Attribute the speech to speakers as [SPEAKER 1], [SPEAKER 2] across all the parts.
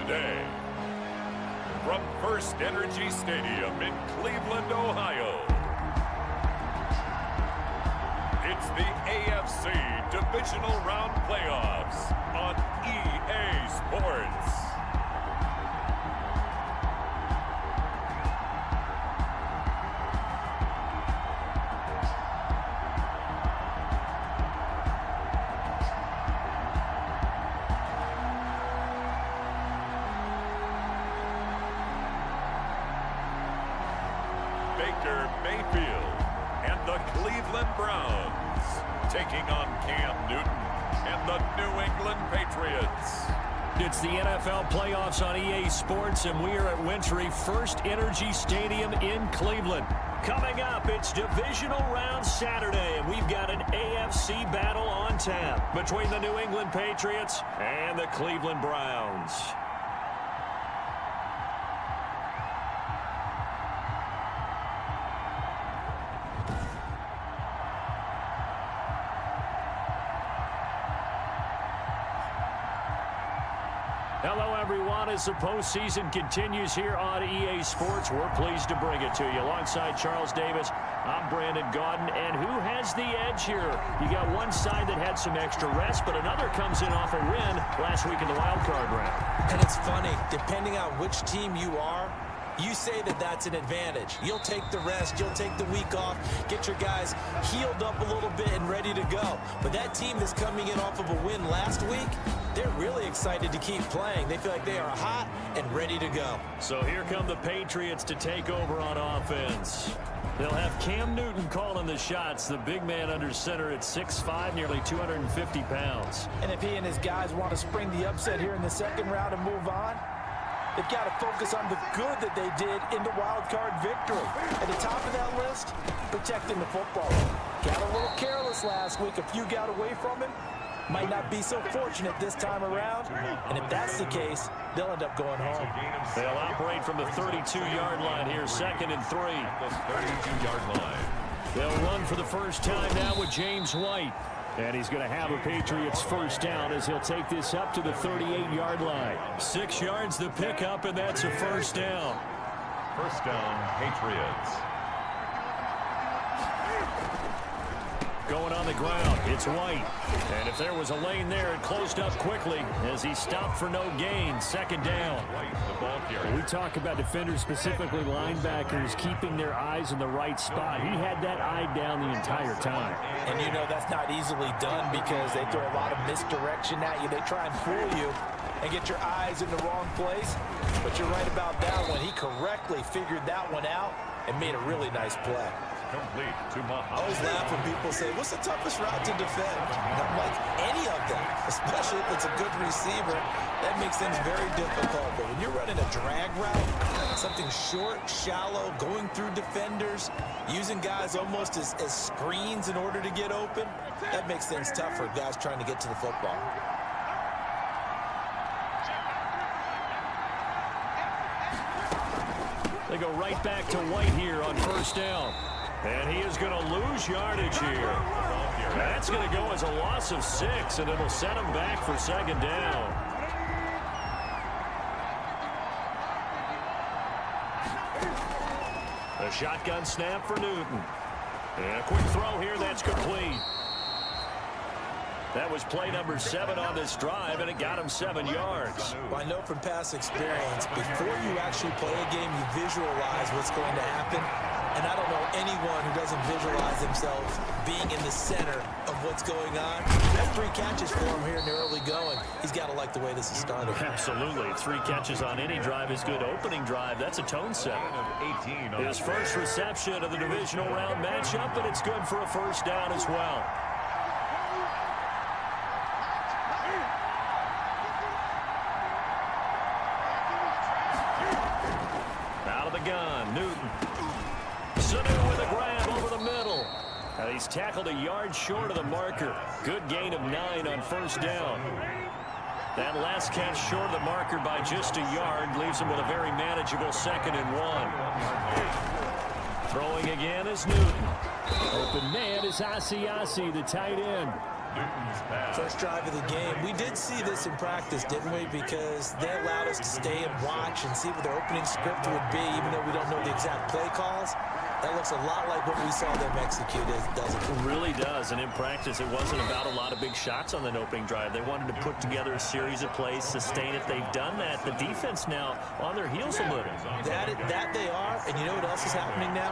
[SPEAKER 1] today. From First Energy Stadium in Cleveland, Ohio, it's the AFC Divisional Round Playoffs on EA Sports. Baker Mayfield and the Cleveland Browns taking on Cam Newton and the New England Patriots.
[SPEAKER 2] It's the NFL playoffs on EA Sports, and we are at Wintry First Energy Stadium in Cleveland. Coming up, it's Divisional Round Saturday, and we've got an AFC battle on tap between the New England Patriots and the Cleveland Browns. Hello, everyone. As the postseason continues here on EA Sports, we're pleased to bring it to you. Alongside Charles Davis, I'm Brandon Gaudin. And who has the edge here? You got one side that had some extra rest, but another comes in off a win last week in the wild card round.
[SPEAKER 3] And it's funny, depending on which team you are, you say that that's an advantage. You'll take the rest, you'll take the week off, get your guys healed up a little bit and ready to go. But that team that's coming in off of a win last week, they're really excited to keep playing. They feel like they are hot and ready to go.
[SPEAKER 2] So here come the Patriots to take over on offense. They'll have Cam Newton calling the shots, the big man under center at 6'5", nearly 250 pounds.
[SPEAKER 4] And if he and his guys want to spring the upset here in the second round and move on, they've got to focus on the good that they did in the wild card victory. At the top of that list, protecting the football. Got a little careless last week. A few got away from him. Might not be so fortunate this time around. And if that's the case, they'll end up going home.
[SPEAKER 2] They'll operate from the 32-yard line here, 2nd and 3.
[SPEAKER 1] The 32-yard line.
[SPEAKER 2] They'll run for the first time now with James White. And he's going to have a Patriots first down as he'll take this up to the 38-yard line. 6 yards the pickup, and that's a first down.
[SPEAKER 1] First down, Patriots.
[SPEAKER 2] Going on the ground, it's White. And if there was a lane there, it closed up quickly as he stopped for no gain. 2nd down.
[SPEAKER 5] We talk about defenders, specifically linebackers, keeping their eyes in the right spot. He had that eye down the entire time.
[SPEAKER 4] And you know that's not easily done because they throw a lot of misdirection at you. They try and fool you and get your eyes in the wrong place. But you're right about that one. He correctly figured that one out and made a really nice play.
[SPEAKER 1] Complete to Mahomes.
[SPEAKER 3] I always laugh when people say, what's the toughest route to defend? And I'm like, any of them, especially if it's a good receiver. That makes things very difficult. But when you're running a drag route, something short, shallow, going through defenders, using guys almost as screens in order to get open, that makes things tough for guys trying to get to the football.
[SPEAKER 2] They go right back to White here on first down. And he is going to lose yardage here. That's going to go as a loss of 6, and it'll set him back for 2nd down. A shotgun snap for Newton. And a quick throw here, that's complete. That was play number 7 on this drive, and it got him 7 yards.
[SPEAKER 3] Well, I know from past experience, before you actually play a game, you visualize what's going to happen. And I don't know anyone who doesn't visualize themselves being in the center of what's going on. That's 3 catches for him here in the early going. He's got to like the way this is started.
[SPEAKER 2] Absolutely. 3 catches on any drive is good. Opening drive, that's a tone setter. His first reception of the divisional round matchup, but it's good for a first down as well. Out of the gun, Newton. Sanu with a grab over the middle. And he's tackled a yard short of the marker. Good gain of 9 on first down. That last catch short of the marker by just a yard leaves him with a very manageable 2nd and 1. Throwing again is Newton.
[SPEAKER 5] Open man is Asiasi, the tight end.
[SPEAKER 1] Newton's pass.
[SPEAKER 3] First drive of the game. We did see this in practice, didn't we? Because they allowed us to stay and watch and see what their opening script would be, even though we don't know the exact play calls. That looks a lot like what we saw them execute, doesn't it?
[SPEAKER 2] It really does, and in practice, it wasn't about a lot of big shots on that opening drive. They wanted to put together a series of plays, sustain it. They've done that. The defense now on their heels a little.
[SPEAKER 3] That they are, and you know what else is happening now?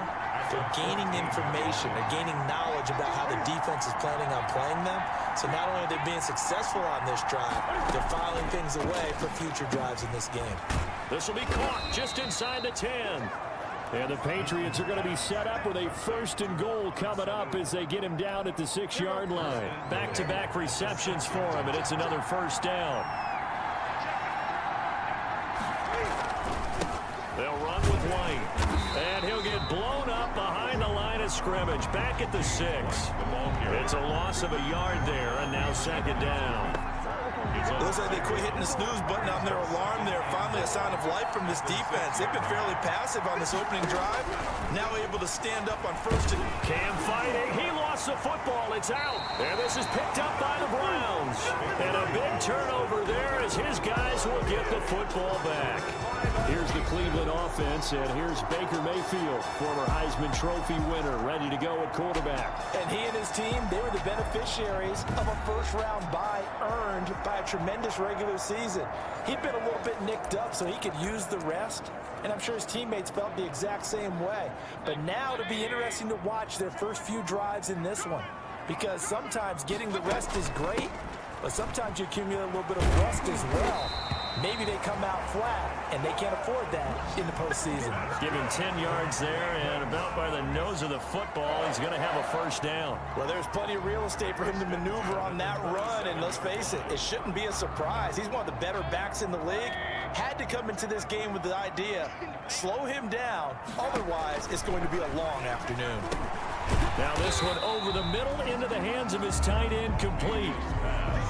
[SPEAKER 3] They're gaining information. They're gaining knowledge about how the defense is planning on playing them. So not only are they being successful on this drive, they're filing things away for future drives in this game.
[SPEAKER 2] This will be caught just inside the 10.
[SPEAKER 5] And the Patriots are going to be set up with a 1st and goal coming up as they get him down at the 6-yard line.
[SPEAKER 2] Back-to-back receptions for him, and it's another 1st down. They'll run with White. And he'll get blown up behind the line of scrimmage. Back at the 6. It's a loss of a yard there, and now 2nd down.
[SPEAKER 3] It looks like they quit hitting the snooze button on their alarm there. Finally a sign of life from this defense. They've been fairly passive on this opening drive. Now able to stand up on 1st and...
[SPEAKER 2] Cam fighting. He lost the football. It's out. And this is picked up by the Browns. And a big turnover there as his guys will get the football back.
[SPEAKER 5] Here's the Cleveland offense, and here's Baker Mayfield, former Heisman Trophy winner, ready to go at quarterback.
[SPEAKER 4] And he and his team, they were the beneficiaries of a first-round bye earned by a tremendous regular season. He'd been a little bit nicked up, so he could use the rest. And I'm sure his teammates felt the exact same way. But now it'll be interesting to watch their first few drives in this one. Because sometimes getting the rest is great, but sometimes you accumulate a little bit of rest as well. Maybe they come out flat, and they can't afford that in the postseason.
[SPEAKER 2] Give him 10 yards there, and about by the nose of the football, he's going to have a 1st down.
[SPEAKER 4] Well, there's plenty of real estate for him to maneuver on that run, and let's face it, it shouldn't be a surprise. He's one of the better backs in the league. Had to come into this game with the idea, slow him down, otherwise it's going to be a long afternoon.
[SPEAKER 2] Now this one over the middle into the hands of his tight end, complete.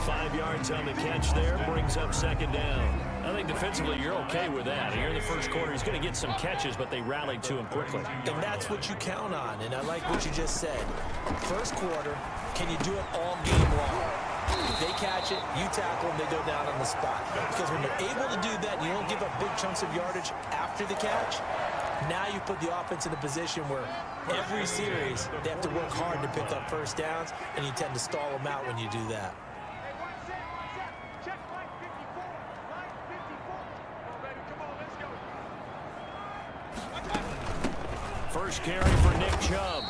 [SPEAKER 2] 5 yards on the catch there, brings up 2nd down. I think defensively you're okay with that. Here in the first quarter, he's going to get some catches, but they rallied to him quickly.
[SPEAKER 3] And that's what you count on, and I like what you just said. First quarter, can you do it all game long? They catch it, you tackle them, they go down on the spot. Because when you're able to do that, you don't give up big chunks of yardage after the catch. Now you put the offense in a position where every series they have to work hard to pick up 1st downs, and you tend to stall them out when you do that.
[SPEAKER 2] First carry for Nick Chubb.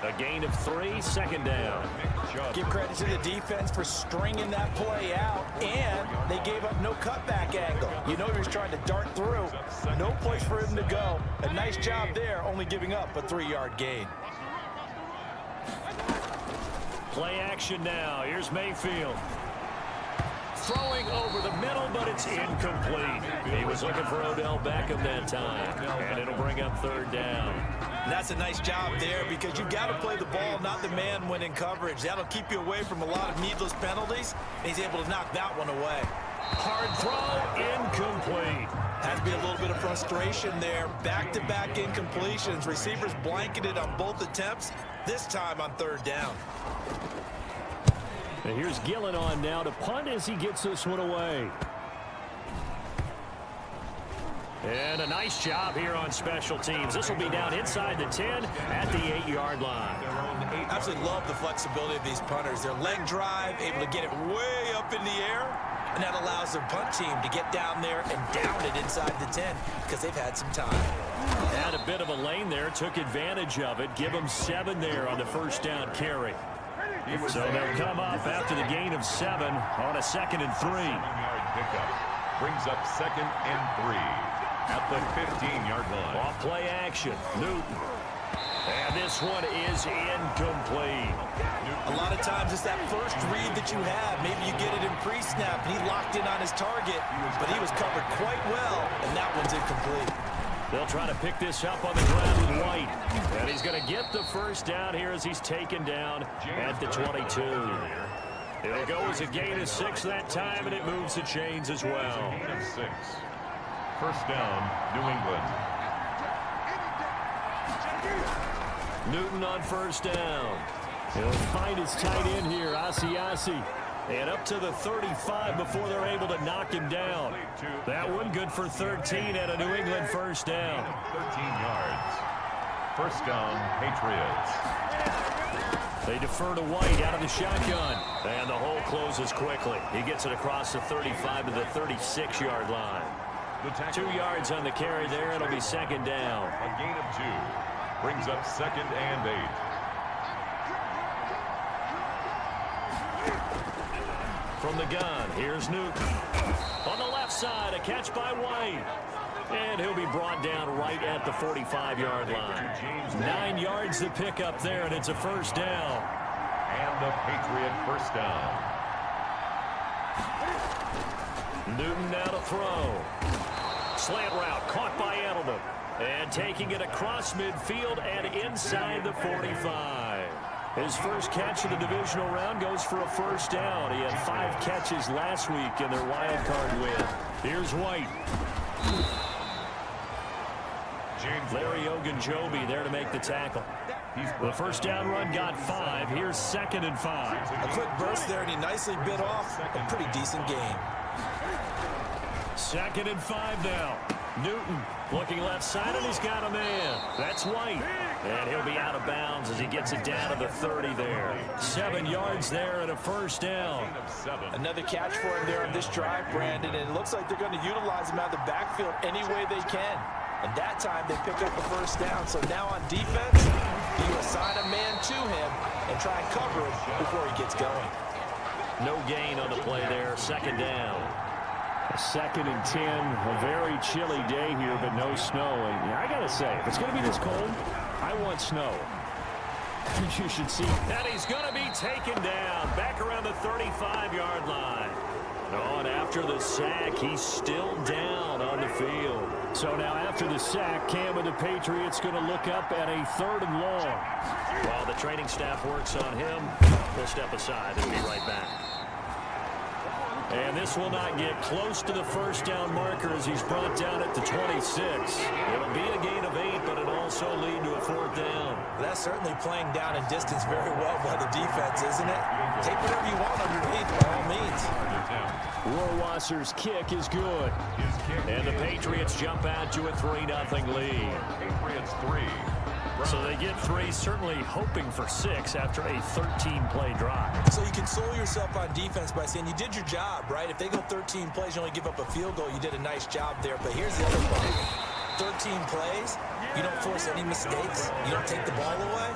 [SPEAKER 2] A gain of 3, 2nd down.
[SPEAKER 4] Give credit to the defense for stringing that play out, and they gave up no cutback angle. You know he was trying to dart through. No place for him to go. A nice job there, only giving up a 3-yard gain.
[SPEAKER 2] Play action now. Here's Mayfield. Throwing over the middle, but it's incomplete. He was looking for Odell Beckham that time, and it'll bring up 3rd down.
[SPEAKER 4] And that's a nice job there because you've got to play the ball, not the man when in coverage. That'll keep you away from a lot of needless penalties, and he's able to knock that one away.
[SPEAKER 2] Hard throw, incomplete.
[SPEAKER 4] Has to be a little bit of frustration there. Back-to-back incompletions. Receivers blanketed on both attempts, this time on 3rd down.
[SPEAKER 5] And here's Gillen on now to punt as he gets this one away.
[SPEAKER 2] And a nice job here on special teams. This will be down inside the 10 at the 8-yard line.
[SPEAKER 3] Absolutely love the flexibility of these punters. Their leg drive, able to get it way up in the air, and that allows their punt team to get down there and down it inside the 10 because they've had some time.
[SPEAKER 2] Had a bit of a lane there, took advantage of it. Give them 7 there on the 1st down carry. So they'll come up after the gain of 7 on a 2nd and 3.
[SPEAKER 1] 7-yard pickup brings up 2nd and 3 at the 15-yard line.
[SPEAKER 2] Off play action, Newton. And this one is incomplete.
[SPEAKER 4] A lot of times it's that first read that you have. Maybe you get it in pre-snap, and he locked in on his target, but he was covered quite well, and that one's incomplete.
[SPEAKER 2] They'll try to pick this up on the ground with White. And he's going to get the 1st down here as he's taken down at the 22. It'll go as a gain of 6 that time, and it moves the chains as well.
[SPEAKER 1] Gain of 6. 1st down, New England.
[SPEAKER 2] Newton on 1st down. He'll find his tight end here, Asiasi. And up to the 35 before they're able to knock him down. That one good for 13 at a New England first down.
[SPEAKER 1] 13 yards. First down, Patriots.
[SPEAKER 2] They defer to White out of the shotgun. And the hole closes quickly. He gets it across the 35 to the 36-yard line. 2 yards on the carry there. It'll be second down.
[SPEAKER 1] A gain of 2. Brings up second and 8.
[SPEAKER 2] From the gun, here's Newton. On the left side, a catch by White. And he'll be brought down right at the 45-yard line. 9 yards to pick up there, and it's a first down.
[SPEAKER 1] And a Patriot first down.
[SPEAKER 2] Newton now to throw. Slant route caught by Edelman. And taking it across midfield and inside the 45. His first catch of the divisional round goes for a first down. He had 5 catches last week in their wild card win. Here's White. Larry Ogunjobi there to make the tackle. The first down run got 5. Here's second and 5.
[SPEAKER 3] A quick burst there, and he nicely bit off a pretty decent gain.
[SPEAKER 2] Second and 5 now. Newton looking left side, and he's got a man. That's White. And he'll be out of bounds as he gets it down to the 30 there. 7 yards there and a first down.
[SPEAKER 4] Another catch for him there on this drive, Brandon, and it looks like they're going to utilize him out of the backfield any way they can. And that time they pick up a first down. So now on defense, you assign a man to him and try and cover him before he gets going.
[SPEAKER 2] No gain on the play there. Second down.
[SPEAKER 5] Second and 10, a very chilly day here, but no snow. And I got to say, if it's going to be this cold, I want snow. You should see.
[SPEAKER 2] And he's going to be taken down back around the 35-yard line. Oh, and after the sack, he's still down on the field.
[SPEAKER 5] So now after the sack, Cam and the Patriots going to look up at a 3rd and long.
[SPEAKER 2] While the training staff works on him, we'll step aside and be right back. And this will not get close to the first down marker as he's brought down at the 26. It'll be a gain of 8, but it'll also lead to a 4th down.
[SPEAKER 3] That's certainly playing down in distance very well by the defense, isn't it? Take whatever you want underneath by all means.
[SPEAKER 5] Rohrwasser's kick is good.
[SPEAKER 2] And the Patriots jump out to a 3-0 lead.
[SPEAKER 1] Patriots 3.
[SPEAKER 2] So they get 3, certainly hoping for 6 after a 13-play drive.
[SPEAKER 3] So you console yourself on defense by saying you did your job, right? If they go 13 plays, you only give up a field goal, you did a nice job there. But here's the other part. 13 plays, you don't force any mistakes, you don't take the ball away.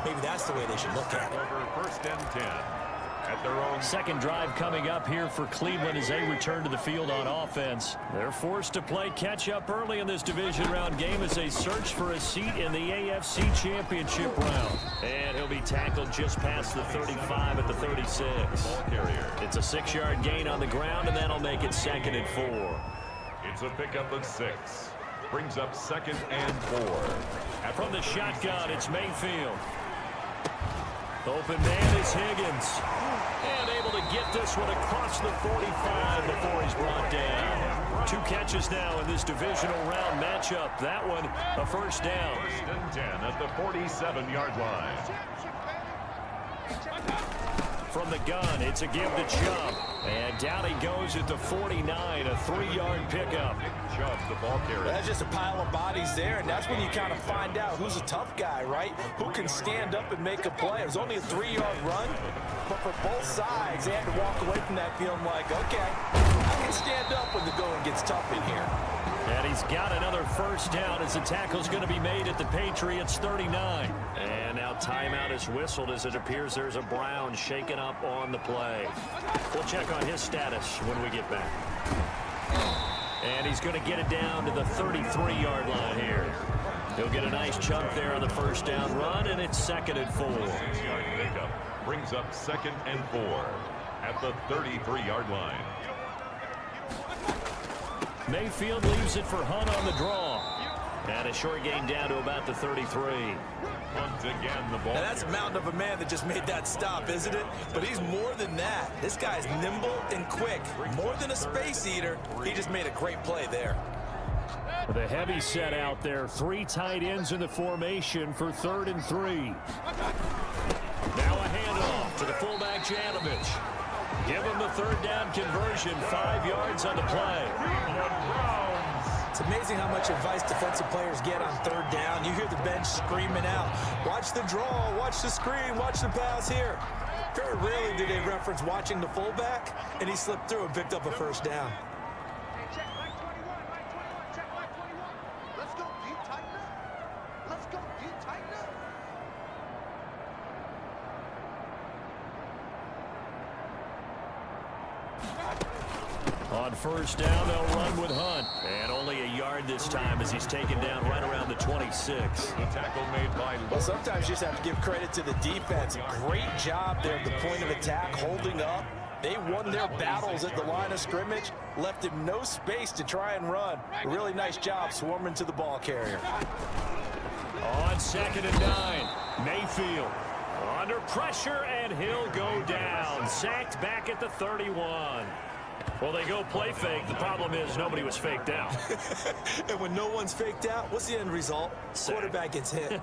[SPEAKER 3] Maybe that's the way they should look at it.
[SPEAKER 1] First and 10. At their own.
[SPEAKER 2] Second drive coming up here for Cleveland as they return to the field on offense. They're forced to play catch-up early in this division round game as they search for a seat in the AFC Championship round. And he'll be tackled just past the 35 at the 36. It's a 6-yard gain on the ground, and that'll make it second and 4.
[SPEAKER 1] It's a pickup of 6. Brings up second and 4.
[SPEAKER 2] From the shotgun, it's Mayfield. Open man is Higgins. And able to get this one across the 45 before he's brought down. 2 catches now in this divisional round matchup. That one, a first down.
[SPEAKER 1] First and 10 at the 47-yard line.
[SPEAKER 2] From the gun, it's a give to Chubb. And down he goes at the 49, a 3-yard pickup.
[SPEAKER 1] Chubb, the ball carrier.
[SPEAKER 4] That's just a pile of bodies there, and that's when you kind of find out who's a tough guy, right? Who can stand up and make a play. It was only a 3-yard run, but for both sides, they had to walk away from that feeling like, okay, I can stand up when the going gets tough in here.
[SPEAKER 2] And he's got another first down as the tackle's going to be made at the Patriots 39. And now timeout is whistled as it appears there's a Brown shaken up on the play. We'll check on his status when we get back. And he's going to get it down to the 33-yard line here. He'll get a nice chunk there on the first down run, and it's second and 4.
[SPEAKER 1] 6-yard pickup brings up second and 4 at the 33-yard line.
[SPEAKER 2] Mayfield leaves it for Hunt on the draw. And a short gain down to about the 33.
[SPEAKER 1] Once again, the ball.
[SPEAKER 3] Now that's a mountain of a man that just made that stop, isn't it? But he's more than that. This guy's nimble and quick. More than a space eater. He just made a great play there.
[SPEAKER 5] The heavy set out there. 3 tight ends in the formation for 3rd and 3.
[SPEAKER 2] Now Janovich. Give him the third down conversion, 5 yards on the play.
[SPEAKER 4] It's amazing how much advice defensive players get on third down. You hear the bench screaming out, watch the draw, watch the screen, watch the pass here. Very rarely do they reference watching the fullback, and he slipped through and picked up a first down.
[SPEAKER 6] Check back 21, back 21, check back 21. Let's go deep, tighten up. Let's go deep, tighten up.
[SPEAKER 2] On first down, they'll run with Hunt. And only a yard this time as he's taken down right around the 26.
[SPEAKER 1] The tackle made by
[SPEAKER 4] Well, sometimes you just have to give credit to the defense. Great job there at the point of attack, holding up. They won their battles at the line of scrimmage, left him no space to try and run. A really nice job swarming to the ball carrier.
[SPEAKER 2] On 2nd and 9, Mayfield under pressure, and he'll go down. Sacked back at the 31. Well, they go play fake. The problem is nobody was faked out.
[SPEAKER 4] And when no one's faked out, what's the end result?
[SPEAKER 2] Sack.
[SPEAKER 4] Quarterback gets hit.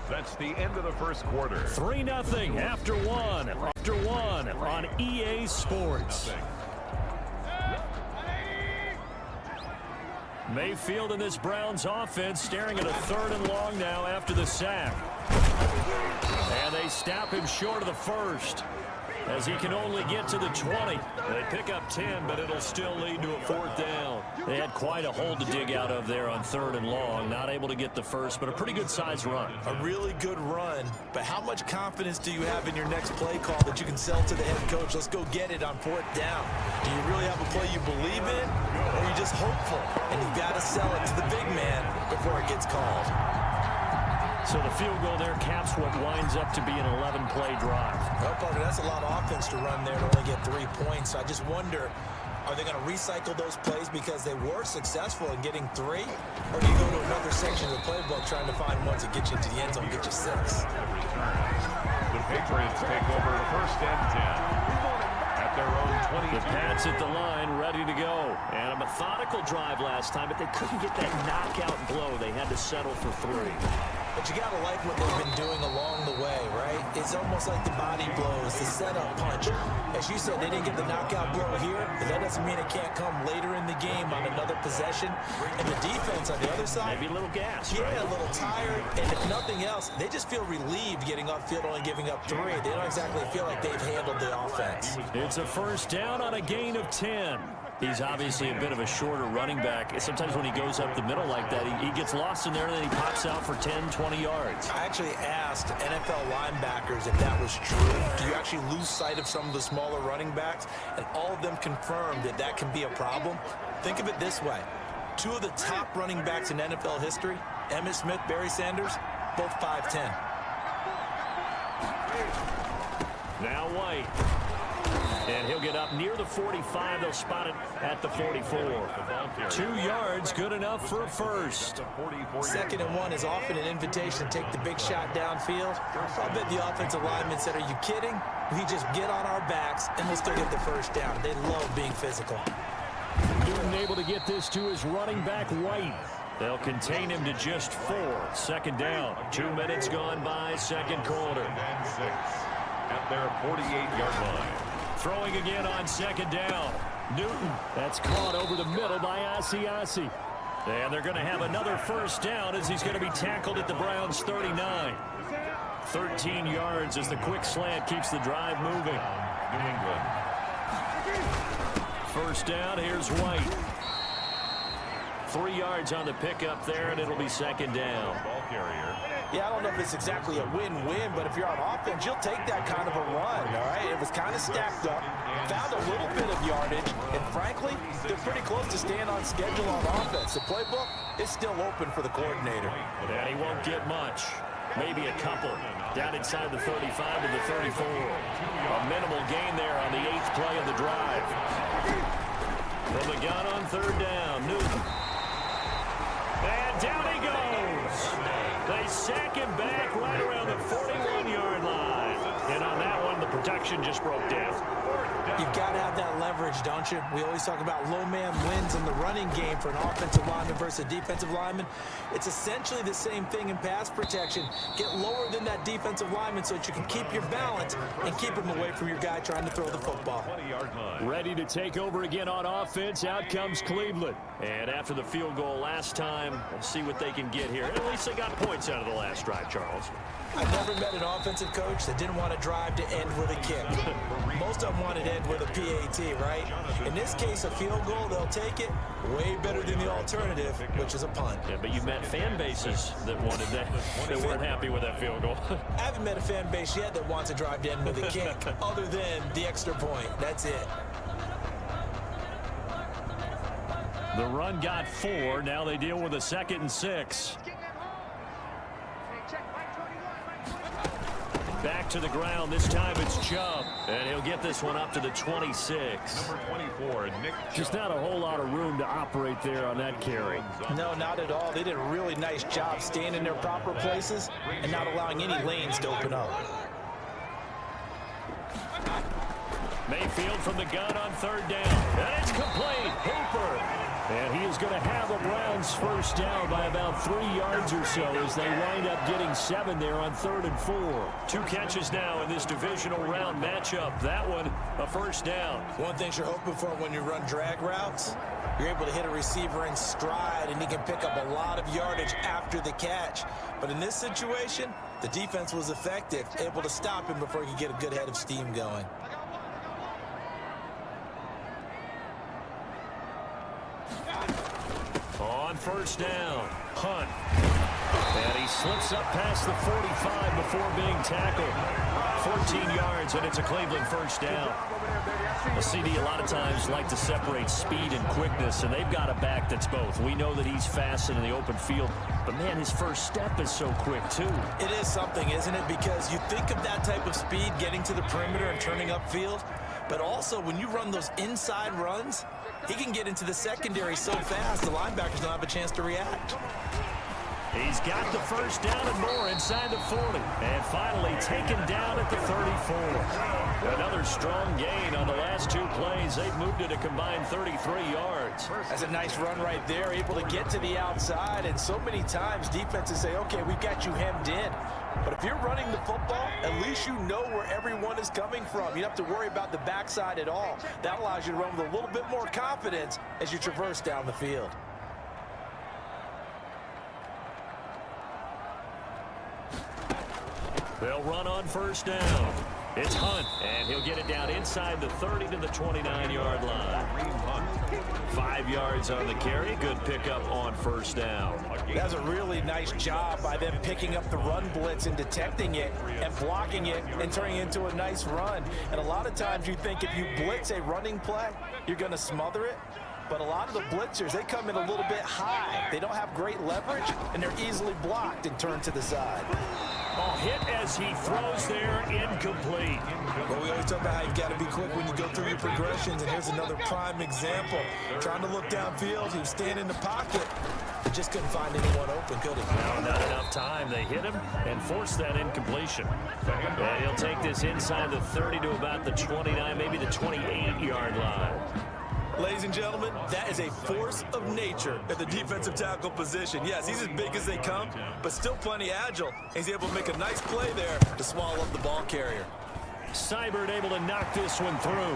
[SPEAKER 1] That's the end of the first quarter.
[SPEAKER 2] 3-0 after one on EA Sports. Mayfield and this Browns offense staring at a 3rd and long now after the sack. And they stop him short of the first as he can only get to the 20. They pick up 10, but it'll still lead to a 4th down. They had quite a hole to dig out of there on 3rd and long. Not able to get the first, but a pretty good size run.
[SPEAKER 4] A really good run, but how much confidence do you have in your next play call that you can sell to the head coach? Let's go get it on 4th down. Do you really have a play you believe in, or are you just hopeful? And you got to sell it to the big man before it gets called.
[SPEAKER 2] So the field goal there caps what winds up to be an 11-play drive.
[SPEAKER 4] Well, Parker, that's a lot of offense to run there to only get 3 points. So I just wonder, are they going to recycle those plays because they were successful in getting 3? Or do you go to another section of the playbook trying to find ones that get you into the end zone and get you 6?
[SPEAKER 1] The Patriots take over 1st and 10. At their own 20.
[SPEAKER 2] The Pats at the line, ready to go. And a methodical drive last time, but they couldn't get that knockout blow. They had to settle for 3.
[SPEAKER 4] But you got to like what they've been doing along the way, right? It's almost like the body blows, the setup punch. As you said, they didn't get the knockout blow here, but that doesn't mean it can't come later in the game on another possession. And the defense on the other side,
[SPEAKER 2] Maybe a little gas,
[SPEAKER 4] yeah,
[SPEAKER 2] right?
[SPEAKER 4] a little tired. And if nothing else, they just feel relieved getting upfield, only giving up 3. They don't exactly feel like they've handled the offense.
[SPEAKER 2] It's a 1st down on a gain of 10. He's obviously a bit of a shorter running back. Sometimes when he goes up the middle like that, he gets lost in there, and then he pops out for 10, 20 yards.
[SPEAKER 4] I actually asked NFL linebackers if that was true. Do you actually lose sight of some of the smaller running backs? And all of them confirmed that that can be a problem. Think of it this way. 2 of the top running backs in NFL history, Emmitt Smith, Barry Sanders, both 5'10".
[SPEAKER 2] Now White. And he'll get up near the 45. They'll spot it at the 44. 2 yards, good enough for a first.
[SPEAKER 4] 2nd and 1 is often an invitation to take the big shot downfield. I bet the offensive lineman said, are you kidding? We just get on our backs and we'll still get the first down. They love being physical.
[SPEAKER 2] Newton able to get this to his running back, White. They'll contain him to just 4. 2nd down. 2 minutes gone by, 2nd quarter.
[SPEAKER 1] And 6 at their 48-yard line.
[SPEAKER 2] Throwing again on 2nd down. Newton, that's caught over the middle by Asiasi. And they're going to have another first down as he's going to be tackled at the Browns' 39. 13 yards as the quick slant keeps the drive moving.
[SPEAKER 1] New England.
[SPEAKER 2] First down, here's White. 3 yards on the pickup there, and it'll be 2nd down.
[SPEAKER 1] Ball carrier.
[SPEAKER 4] Yeah, I don't know if it's exactly a win-win, but if you're on offense, you'll take that kind of a run, all right? It was kind of stacked up, found a little bit of yardage, and frankly, they're pretty close to staying on schedule on offense. The playbook is still open for the coordinator.
[SPEAKER 2] And he won't get much. Maybe a couple. Down inside the 35 to the 34. A minimal gain there on the 8th play of the drive. From the gun on third down, Newton. And down he goes. They sack him back right around the 41-yard line. And on that one, the protection just broke down.
[SPEAKER 4] You've got to have that leverage, don't you? We always talk about low man wins in the running game for an offensive lineman versus a defensive lineman. It's essentially the same thing in pass protection. Get lower than that defensive lineman so that you can keep your balance and keep him away from your guy trying to throw the football.
[SPEAKER 2] Ready to take over again on offense. Out comes Cleveland. And after the field goal last time, we'll see what they can get here. At least they got points out of the last drive, Charles.
[SPEAKER 4] I've never met an offensive coach that didn't want to drive to end with a kick. Most of them wanted to end with a PAT, right? In this case, a field goal, they'll take it. Way better than the alternative, which is a punt.
[SPEAKER 2] Yeah, but you met fan bases that wanted that. They weren't happy with that field goal.
[SPEAKER 4] I haven't met a fan base yet that wants to drive to end with a kick, other than the extra point. That's it.
[SPEAKER 2] The run got 4. Now they deal with a 2nd and 6. Back to the ground. This time it's Chubb. And he'll get this one up to the 26.
[SPEAKER 1] Number 24, Nick.
[SPEAKER 5] Just not a whole lot of room to operate there on that carry.
[SPEAKER 4] No, not at all. They did a really nice job staying in their proper places and not allowing any lanes to open up.
[SPEAKER 2] Mayfield from the gun on third down. And it's complete. Hooper. And he is going to have the Browns first down by about 3 yards or so as they wind up getting 7 there on 3rd and 4. 2 catches now in this divisional round matchup. That one, a first down.
[SPEAKER 4] One thing you're hoping for when you run drag routes, you're able to hit a receiver in stride and he can pick up a lot of yardage after the catch. But in this situation, the defense was effective, able to stop him before he could get a good head of steam going.
[SPEAKER 2] On first down, Hunt. And he slips up past the 45 before being tackled. 14 yards, and it's a Cleveland first down. A CD a lot of times like to separate speed and quickness, and they've got a back that's both. We know that he's fast in the open field, but, man, his first step is so quick, too.
[SPEAKER 4] It is something, isn't it? Because you think of that type of speed getting to the perimeter and turning upfield, but also when you run those inside runs, he can get into the secondary so fast the linebackers don't have a chance to react.
[SPEAKER 2] He's got the first down and more inside the 40. And finally taken down at the 34. Another strong gain on the last 2 plays. They've moved it a combined 33 yards.
[SPEAKER 4] That's a nice run right there, able to get to the outside. And so many times defenses say, okay, we've got you hemmed in. But if you're running the football, at least you know where everyone is coming from. You don't have to worry about the backside at all. That allows you to run with a little bit more confidence as you traverse down the field.
[SPEAKER 2] They'll run on first down. It's Hunt, and he'll get it down inside the 30 to the 29-yard line. 5 yards on the carry. Good pickup on first down.
[SPEAKER 4] That's a really nice job by them picking up the run blitz and detecting it and blocking it and turning it into a nice run. And a lot of times you think if you blitz a running play, you're going to smother it. But a lot of the blitzers, they come in a little bit high. They don't have great leverage, and they're easily blocked and turned to the side.
[SPEAKER 2] Oh, hit as he throws there, incomplete.
[SPEAKER 4] Well, we always talk about how you've got to be quick when you go through your progressions, and here's another prime example. Trying to look downfield, he was standing in the pocket. He just couldn't find anyone open, could he?
[SPEAKER 2] No, not enough time. They hit him and forced that incompletion. And he'll take this inside the 30 to about the 29, maybe the 28-yard line.
[SPEAKER 4] Ladies and gentlemen, that is a force of nature at the defensive tackle position. Yes, he's as big as they come, but still plenty agile. He's able to make a nice play there to swallow up the ball carrier.
[SPEAKER 2] Seibert able to knock this one through.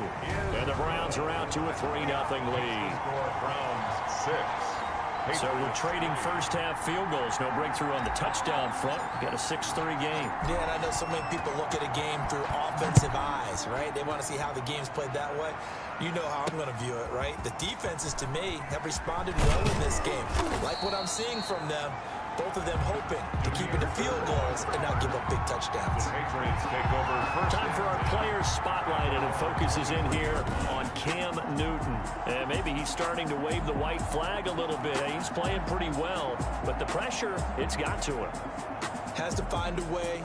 [SPEAKER 2] And the Browns are out to a 3-0 lead.
[SPEAKER 1] Browns 6.
[SPEAKER 2] So we're trading first-half field goals. No breakthrough on the touchdown front. We've got a 6-3 game.
[SPEAKER 4] Yeah, and I know so many people look at a game through offensive eyes, right? They want to see how the game's played that way. You know how I'm going to view it, right? The defenses, to me, have responded well in this game. Like what I'm seeing from them, both of them hoping to keep it to field goals and not give up big touchdowns.
[SPEAKER 1] The Patriots take over first.
[SPEAKER 2] Time for our players spotlight, and it focuses in here on Cam Newton. And maybe he's starting to wave the white flag a little bit. He's playing pretty well, but the pressure, it's got to him.
[SPEAKER 4] Has to find a way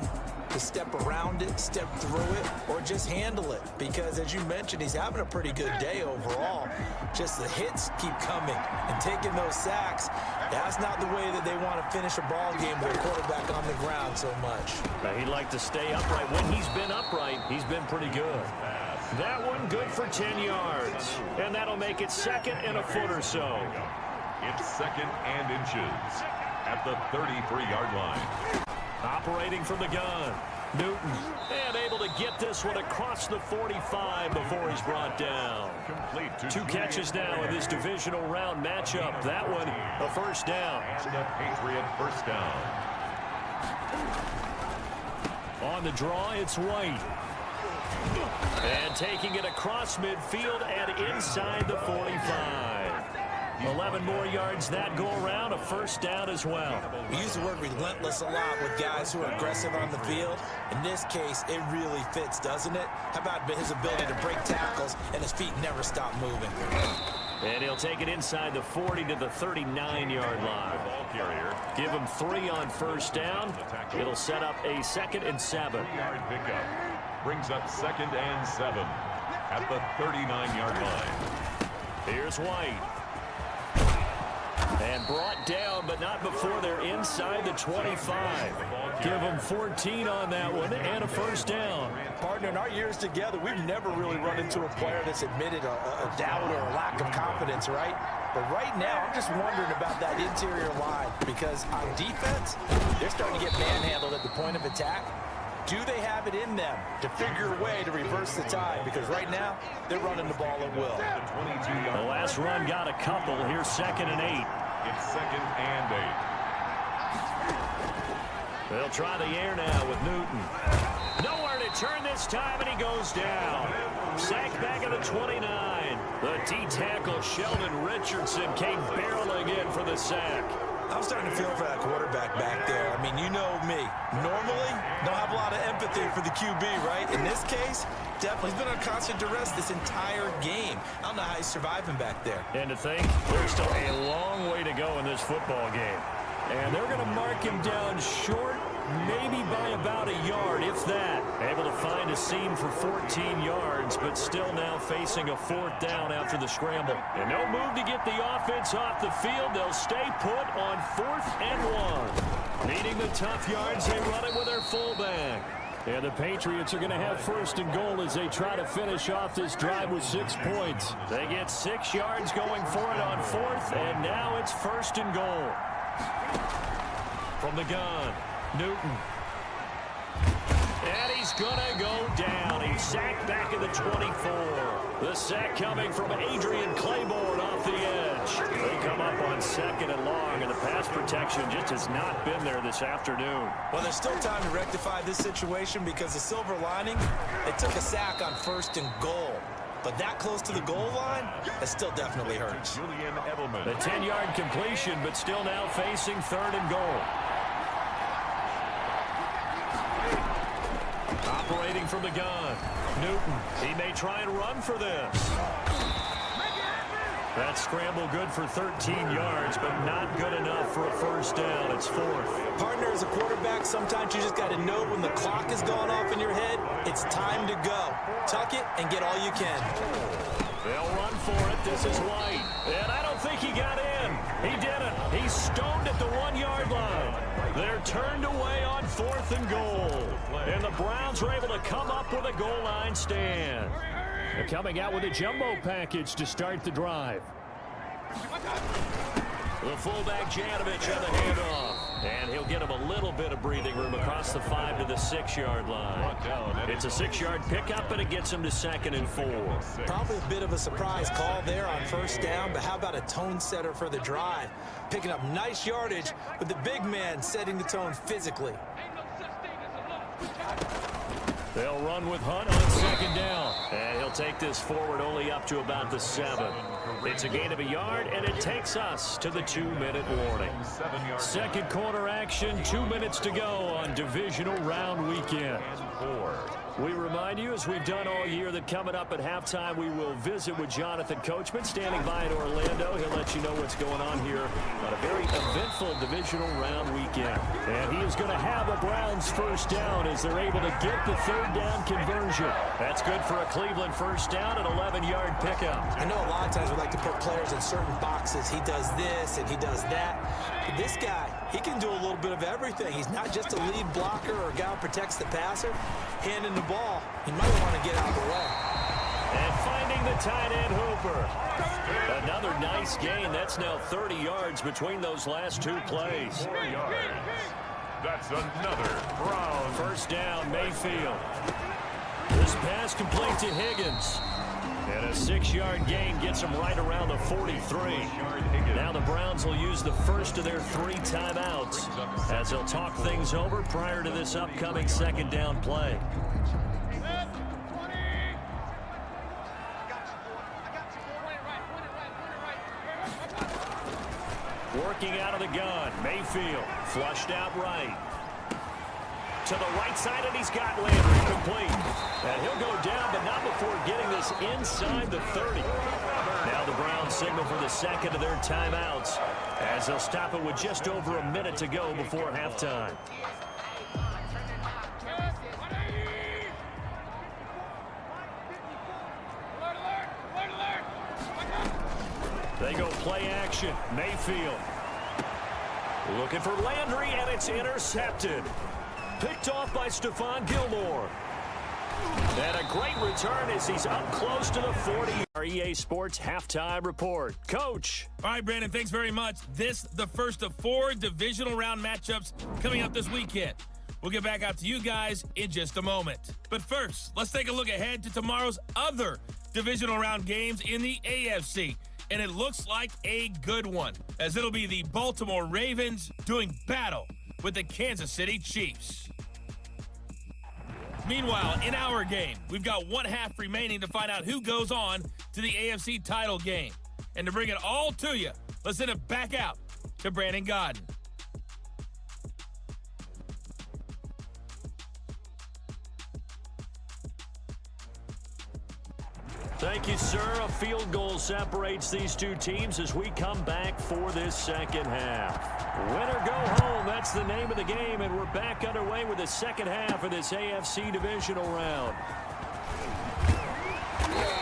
[SPEAKER 3] to step around it, step through it, or just handle it. Because as you mentioned, he's having a pretty good day overall. Just the hits keep coming and taking those sacks. That's not the way that they want to finish a ball game with their quarterback on the ground so much.
[SPEAKER 2] Now, he'd like to stay upright. When he's been upright, he's been pretty good. That one good for 10 yards. And that'll make it second and a foot or so.
[SPEAKER 1] It's second and inches at the 33-yard line.
[SPEAKER 2] Operating from the gun. Newton, and able to get this one across the 45 before he's brought down.
[SPEAKER 1] Complete to
[SPEAKER 2] 2 catches now in this divisional round matchup. That one, a first down.
[SPEAKER 1] And a Patriot first down.
[SPEAKER 2] On the draw, it's White. And taking it across midfield and inside the 45. 11 more yards that go around, a first down as well.
[SPEAKER 3] We use the word relentless a lot with guys who are aggressive on the field. In this case, it really fits, doesn't it? How about his ability to break tackles and his feet never stop moving?
[SPEAKER 2] And he'll take it inside the 40 to the 39-yard line.
[SPEAKER 1] Ball carrier.
[SPEAKER 2] Give him 3 on first down. It'll set up a 2nd and 7.
[SPEAKER 1] 3-yard pickup. Brings up 2nd and 7 at the 39-yard line.
[SPEAKER 2] Here's White. And brought down, but not before they're inside the 25. Give them 14 on that one and a first down.
[SPEAKER 4] Partner, in our years together, we've never really run into a player that's admitted a doubt or a lack of confidence, right? But right now, I'm just wondering about that interior line because on defense, they're starting to get manhandled at the point of attack. Do they have it in them to figure a way to reverse the tide? Because right now, they're running the ball at will.
[SPEAKER 2] The last run got a couple. Here's 2nd and 8.
[SPEAKER 1] It's 2nd and 8.
[SPEAKER 2] They'll try the air now with Newton. Nowhere to turn this time, and he goes down. Sacked back at the 29. The D-tackle, Sheldon Richardson, came barreling in for the sack.
[SPEAKER 3] I'm starting to feel for that quarterback back there. I mean, you know me. Normally, don't have a lot of empathy for the QB, right? In this case, definitely. He's been on constant duress this entire game. I don't know how he's surviving back there.
[SPEAKER 2] And to think, there's still a long way to go in this football game. And they're going to mark him down short, maybe by about a yard, if that. Able to find a seam for 14 yards, but still now facing a 4th down after the scramble. And no move to get the offense off the field. They'll stay put on 4th and 1. Needing the tough yards, they run it with their fullback. And the Patriots are going to have 1st and goal as they try to finish off this drive with 6 points. They get 6 yards going for it on 4th, and now it's 1st and goal. From the gun, Newton. And he's going to go down. He's sacked back at the 24. The sack coming from Adrian Claiborne off the edge. They come up on 2nd and long, and the pass protection just has not been there this afternoon.
[SPEAKER 3] Well, there's still time to rectify this situation because the silver lining, they took a sack on 1st and goal. But that close to the goal line, that still definitely hurts.
[SPEAKER 1] Julian Edelman.
[SPEAKER 2] The 10-yard completion, but still now facing 3rd and goal. Operating from the gun, Newton. He may try and run for this. That scramble good for 13 yards, but not good enough for a first down. It's 4th.
[SPEAKER 3] Partner, as a quarterback, sometimes you just got to know when the clock has gone off in your head, it's time to go. Tuck it and get all you can.
[SPEAKER 2] They'll run for it. This is White. And I don't think he got in. He didn't. He's stoned at the 1-yard line. They're turned away on 4th and goal. And the Browns are able to come up with a goal line stand. They're coming out with a jumbo package to start the drive. The fullback Janovich on the handoff. And he'll get him a little bit of breathing room across the 5 to the 6-yard line. It's a 6-yard pickup, and it gets him to 2nd and 4.
[SPEAKER 3] Probably a bit of a surprise call there on 1st down, but how about a tone setter for the drive? Picking up nice yardage with the big man setting the tone physically.
[SPEAKER 2] They'll run with Hunt on second down. And he'll take this forward only up to about the 7. It's a gain of a yard, and it takes us to the 2-minute warning. Second quarter action, 2 minutes to go on divisional round weekend. We remind you, as we've done all year, that coming up at halftime, we will visit with Jonathan Coachman, standing by in Orlando. He'll let you know what's going on here on a very eventful divisional round weekend. And he is going to have a Browns first down as they're able to get the third down conversion. That's good for a Cleveland first down, an 11-yard pickup.
[SPEAKER 3] I know a lot of times we like to put players in certain boxes. He does this and he does that. But this guy, he can do a little bit of everything. He's not just a lead blocker or a guy who protects the passer. Handing the ball, he might want to get out of the way.
[SPEAKER 2] And finding the tight end Hooper. Another nice gain. That's now 30 yards between those last 2 plays.
[SPEAKER 1] 4 yards. That's another Brown.
[SPEAKER 2] First down, Mayfield. This pass complete to Higgins. And a 6-yard gain gets him right around the 43. Now the Browns will use the first of their 3 timeouts as they'll talk things over prior to this upcoming second down play. Working out of the gun, Mayfield flushed out right. To the right side, and he's got Landry complete. And he'll go down, but not before getting this inside the 30. Now the Browns signal for the second of their timeouts as they'll stop it with just over a minute to go before halftime. They go play action. Mayfield looking for Landry, and it's intercepted. Picked off by Stephon Gilmore. And a great return as he's up close to the 40. Our EA Sports halftime report. Coach.
[SPEAKER 7] All right, Brandon, thanks very much. This, the first of 4 divisional round matchups coming up this weekend. We'll get back out to you guys in just a moment. But first, let's take a look ahead to tomorrow's other divisional round games in the AFC. And it looks like a good one, as it'll be the Baltimore Ravens doing battle with the Kansas City Chiefs. Meanwhile, in our game, we've got 1 half remaining to find out who goes on to the AFC title game. And to bring it all to you, let's send it back out to Brandon Godden.
[SPEAKER 2] Thank you, sir. A field goal separates these 2 teams as we come back for this second half. Win or go home, that's the name of the game, and we're back underway with the second half of this AFC divisional round.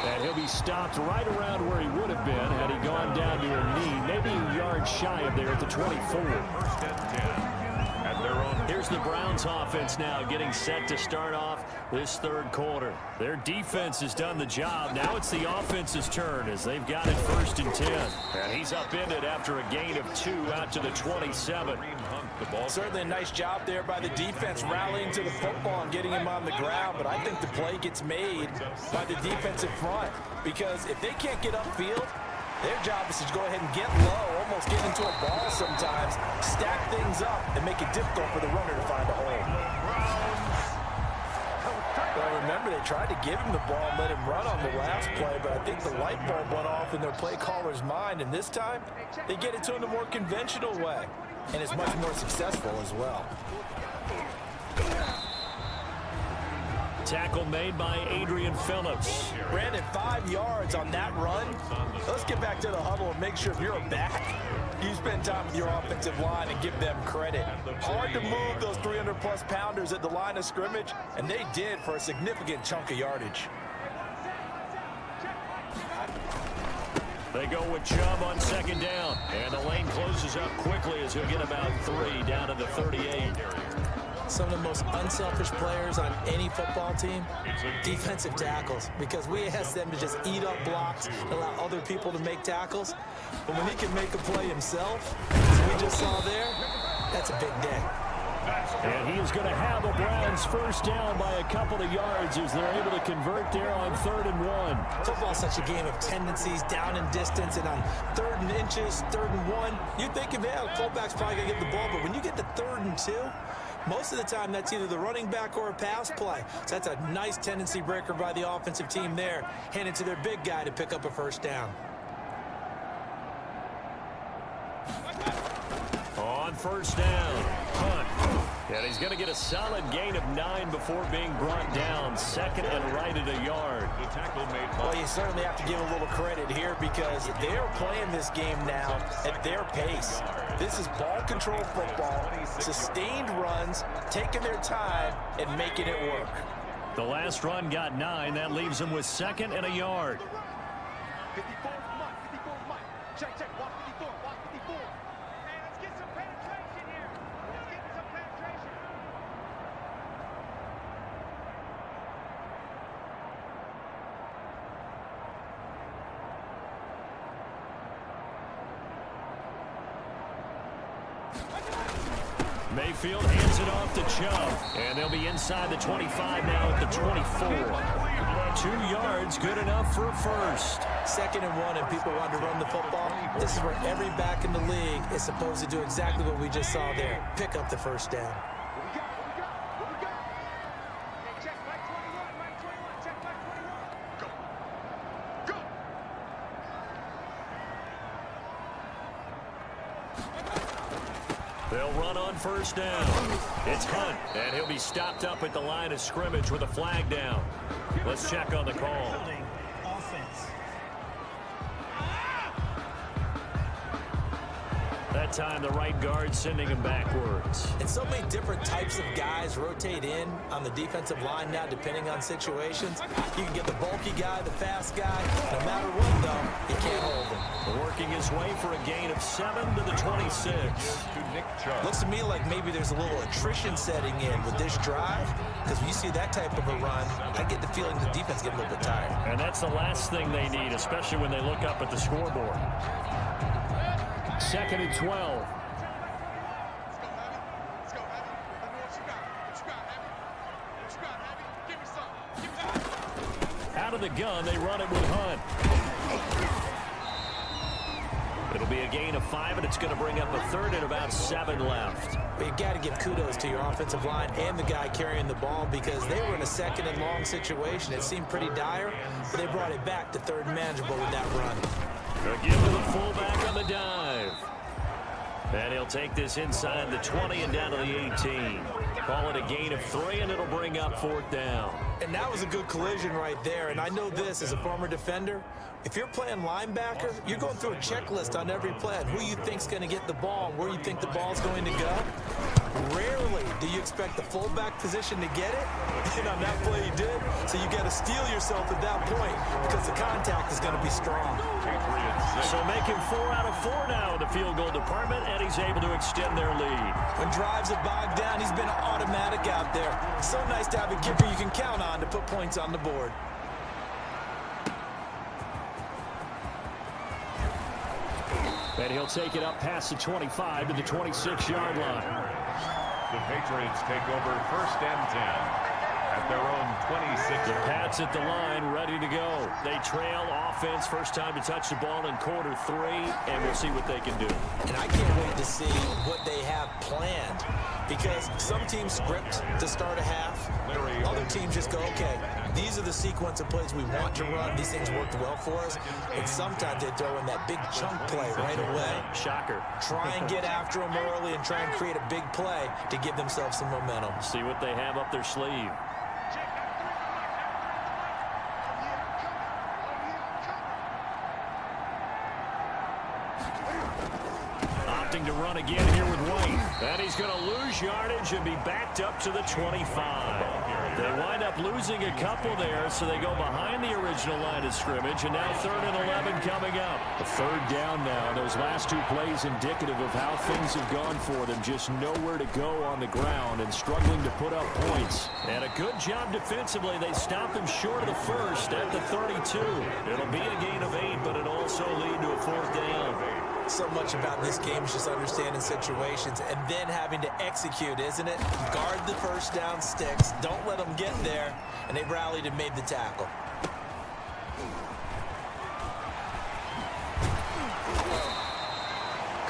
[SPEAKER 2] And he'll be stopped right around where he would have been had he gone down to a knee, maybe a yard shy of there at the 24.
[SPEAKER 1] First and 10. At their own.
[SPEAKER 2] Here's the Browns offense now getting set to start off this third quarter. Their defense has done the job. Now it's the offense's turn as they've got it 1st and 10. And he's upended after a gain of 2 out to the 27.
[SPEAKER 4] Certainly a nice job there by the defense rallying to the football and getting him on the ground, but I think the play gets made by the defensive front because if they can't get upfield, their job is to go ahead and get low, almost get into a ball sometimes, stack things up, and make it difficult for the runner to find a hole. Well, remember, they tried to give him the ball and let him run on the last play, but I think the light bulb went off in their play caller's mind, and this time, they get it to him the more conventional way, and it's much more successful as well.
[SPEAKER 2] Tackle made by Adrian Phillips.
[SPEAKER 4] Brandon, 5 yards on that run. Let's get back to the huddle and make sure if you're a back, you spend time with your offensive line and give them credit. Hard to move those 300-plus pounders at the line of scrimmage, and they did for a significant chunk of yardage.
[SPEAKER 2] They go with Chubb on second down, and the lane closes up quickly as he'll get about 3 down to the 38.
[SPEAKER 3] Some of the most unselfish players on any football team, defensive tackles, because we ask them to just eat up blocks, allow other people to make tackles. But when he can make a play himself, as we just saw there, that's a big day.
[SPEAKER 2] And he is going to have the Browns first down by a couple of yards as they're able to convert there on 3rd and 1.
[SPEAKER 3] Football's such a game of tendencies, down in distance, and on 3rd and inches, 3rd and 1, you think, man, the fullback's probably going to get the ball, but when you get to 3rd and 2,
[SPEAKER 4] Most of the time, that's either the running back or a pass play. So that's a nice tendency breaker by the offensive team there. Hand it to their big guy to pick up a first down.
[SPEAKER 2] On first down, Hunt. And he's going to get a solid gain of 9 before being brought down. Second and right at a yard.
[SPEAKER 1] The tackle made
[SPEAKER 4] Well, you certainly have to give a little credit here because they're playing this game now at their pace. This is ball control football, sustained runs, taking their time, and making it work.
[SPEAKER 2] The last run got 9. That leaves him with second and a yard.
[SPEAKER 6] 54 Mike, 54 Mike. Check, check, walk 54, walk 54. Hey, let's get some penetration here. Let's get some penetration.
[SPEAKER 2] Mayfield hands it off to Chubb. And they'll be inside the 25 now at the 24. 2 yards, good enough for a first.
[SPEAKER 4] 2nd and 1 and people want to run the football. This is where every back in the league is supposed to do exactly what we just saw there. Pick up the first down.
[SPEAKER 6] What we got? What we got? What we got? Hey, check, Mike 21, Mike 21, check, Mike 21. Go. Go.
[SPEAKER 2] They'll run on first down. It's Hunt, and he'll be stopped up at the line of scrimmage with a flag down. Let's check on the call.
[SPEAKER 4] Offense.
[SPEAKER 2] That time, the right guard sending him backwards.
[SPEAKER 4] And so many different types of guys rotate in on the defensive line now, depending on situations. You can get the bulky guy, the fast guy. No matter what, though, you can't hold him.
[SPEAKER 2] Working his way for a gain of 7 to the 26.
[SPEAKER 1] to Nick Chubb.
[SPEAKER 4] Looks to me like maybe there's a little attrition setting in with this drive, because when you see that type of a run, I get the feeling the defense getting a little bit tired.
[SPEAKER 2] And that's the last thing they need, especially when they look up at the scoreboard. 2nd and 12.
[SPEAKER 6] Let's go, Heavy. Let's go, Heavy. Let me know what you got. What you got, Heavy? What you got, Heavy? Give me some. Give me some.
[SPEAKER 2] Out of the gun, they run it with Hunt. It'll be a gain of 5, and it's going to bring up a 3rd and about 7 left.
[SPEAKER 4] But you got to give kudos to your offensive line and the guy carrying the ball, because they were in a 2nd and long situation. It seemed pretty dire, but they brought it back to 3rd and manageable with that run.
[SPEAKER 2] They'll give to the fullback on the dive. And he'll take this inside the 20 and down to the 18. Call it a gain of 3, and it'll bring up 4th down.
[SPEAKER 4] And that was a good collision right there. And I know this as a former defender. If you're playing linebacker, you're going through a checklist on every play on who you think's going to get the ball and where you think the ball's going to go. Rarely do you expect the fullback position to get it. And on that play he did. So you got to steel yourself at that point because the contact is going to be strong.
[SPEAKER 2] So make him 4 out of 4 now in the field goal department, and he's able to extend their lead.
[SPEAKER 4] When drives are bogged down, he's been automatic out there. So nice to have a kicker you can count on to put points on the board.
[SPEAKER 2] And he'll take it up past the 25 to the 26-yard line.
[SPEAKER 1] The Patriots take over 1st and 10 at their own 26.
[SPEAKER 2] The Pats at the line, ready to go. They trail offense, first time to touch the ball in quarter 3, and we'll see what they can do.
[SPEAKER 4] And I can't wait to see what they have planned, because some teams script to start a half. Other teams just go, okay, these are the sequence of plays we want to run. These things worked well for us. And sometimes they throw in that big chunk play right away.
[SPEAKER 2] Shocker.
[SPEAKER 4] Try and get after them early and try and create a big play to give themselves some momentum.
[SPEAKER 2] See what they have up their sleeve. Opting to run again here with White. And he's going to lose yardage and be backed up to the 25. They wind up losing a couple there, so they go behind the original line of scrimmage, and now 3rd and 11 coming up. A 3rd down now. Those last 2 plays indicative of how things have gone for them. Just nowhere to go on the ground and struggling to put up points. And a good job defensively. They stop him short of the 1st at the 32. It'll be a gain of 8, but it'll also lead to a 4th down.
[SPEAKER 4] So much about this game is just understanding situations and then having to execute, isn't it? Guard the first down sticks. Don't let them get there. And they rallied and made the tackle.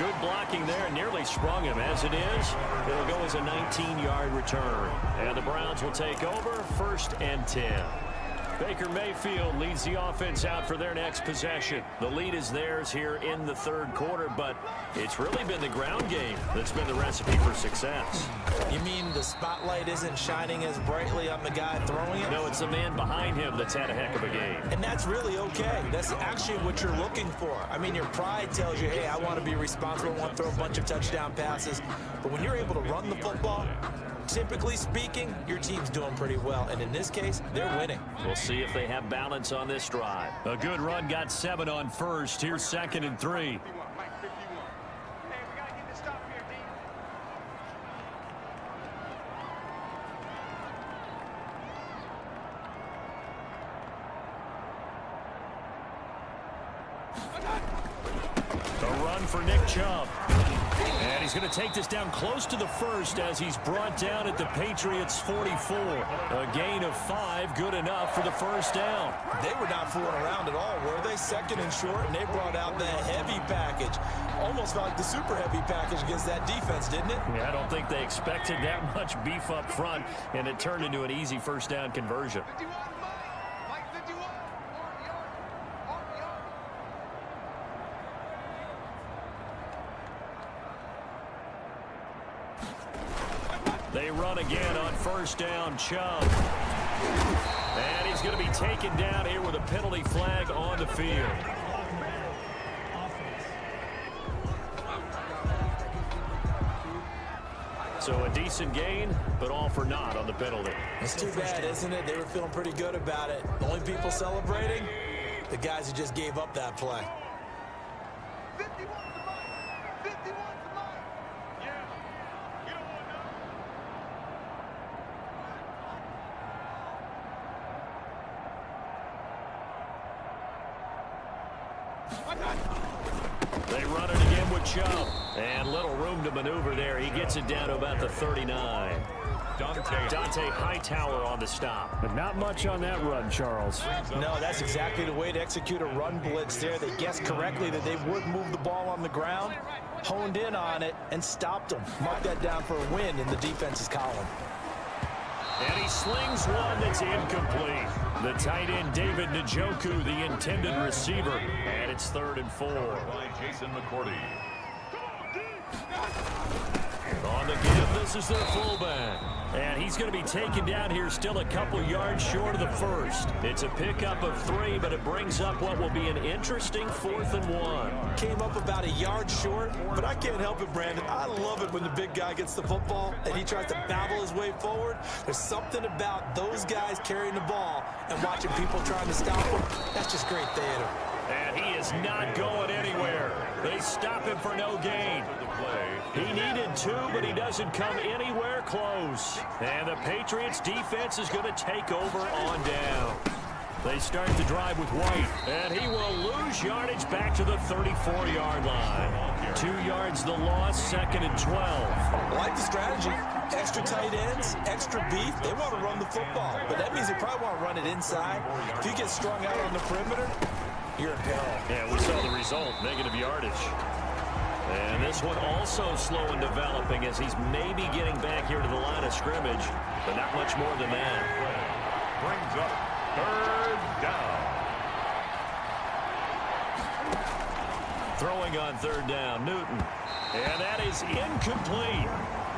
[SPEAKER 2] Good blocking there, nearly sprung him. As it is, it'll go as a 19-yard return. And the Browns will take over, 1st and 10. Baker Mayfield leads the offense out for their next possession. The lead is theirs here in the 3rd quarter, but it's really been the ground game that's been the recipe for success.
[SPEAKER 3] You mean the spotlight isn't shining as brightly on the guy throwing it?
[SPEAKER 2] No, it's the man behind him that's had a heck of a game.
[SPEAKER 3] And that's really okay. That's actually what you're looking for. I mean, your pride tells you, hey, I want to be responsible, I want to throw a bunch of touchdown passes. But when you're able to run the football, typically speaking, your team's doing pretty well. And in this case, they're winning.
[SPEAKER 2] We'll see if they have balance on this drive. A good run, got 7 on first. Here's 2nd and 3.
[SPEAKER 6] Hey, we got to get this stop here, D.
[SPEAKER 2] A run for Nick Chubb. And he's going to take this down close to the 1st as he's brought down at the Patriots 44. A gain of 5, good enough for the 1st down.
[SPEAKER 3] They were not fooling around at all, were they? 2nd and short, and they brought out the heavy package. Almost like the super heavy package against that defense, didn't it?
[SPEAKER 2] Yeah, I don't think they expected that much beef up front, and it turned into an easy 1st down conversion.
[SPEAKER 6] 51, Mike 51.
[SPEAKER 2] They run again on 1st down, Chubb. And he's going to be taken down here with a penalty flag on the field. So a decent gain, but all for naught on the penalty.
[SPEAKER 3] It's too bad, isn't it? They were feeling pretty good about it. The only people celebrating, the guys who just gave up that play.
[SPEAKER 6] 51 to Mike. 51 to Mike. Yeah. You don't want to
[SPEAKER 2] They run it again with Chubb. And little room to maneuver there. He gets it down to about the 39. Dante Hightower on the stop.
[SPEAKER 5] But not much on that run, Charles.
[SPEAKER 4] No, that's exactly the way to execute a run blitz there. They guessed correctly that they would move the ball on the ground, honed in on it, and stopped them. Mark that down for a win in the defense's column.
[SPEAKER 2] And he slings one that's incomplete. The tight end, David Njoku, the intended receiver. And it's 3rd and 4.
[SPEAKER 1] By Jason McCourty.
[SPEAKER 2] On the give, this is their fullback. And he's going to be taken down here still a couple yards short of the 1st. It's a pickup of 3, but it brings up what will be an interesting 4th and 1.
[SPEAKER 3] Came up about a yard short, but I can't help it, Brandon. I love it when the big guy gets the football and he tries to babble his way forward. There's something about those guys carrying the ball and watching people trying to stop him. That's just great theater.
[SPEAKER 2] And he is not going anywhere. They stop him for no gain. He needed 2, but he doesn't come anywhere close. And the Patriots defense is going to take over on down. They start the drive with White, and he will lose yardage back to the 34-yard line. 2 yards the loss, 2nd and 12.
[SPEAKER 3] I like the strategy. Extra tight ends, extra beef. They want to run the football, but that means they probably want to run it inside. If you get strung out on the perimeter, you're in peril.
[SPEAKER 2] Yeah, we saw the result, negative yardage. And this one also slow in developing as he's maybe getting back here to the line of scrimmage, but not much more than that.
[SPEAKER 1] Brings up 3rd down.
[SPEAKER 2] Throwing on 3rd down, Newton. And that is incomplete.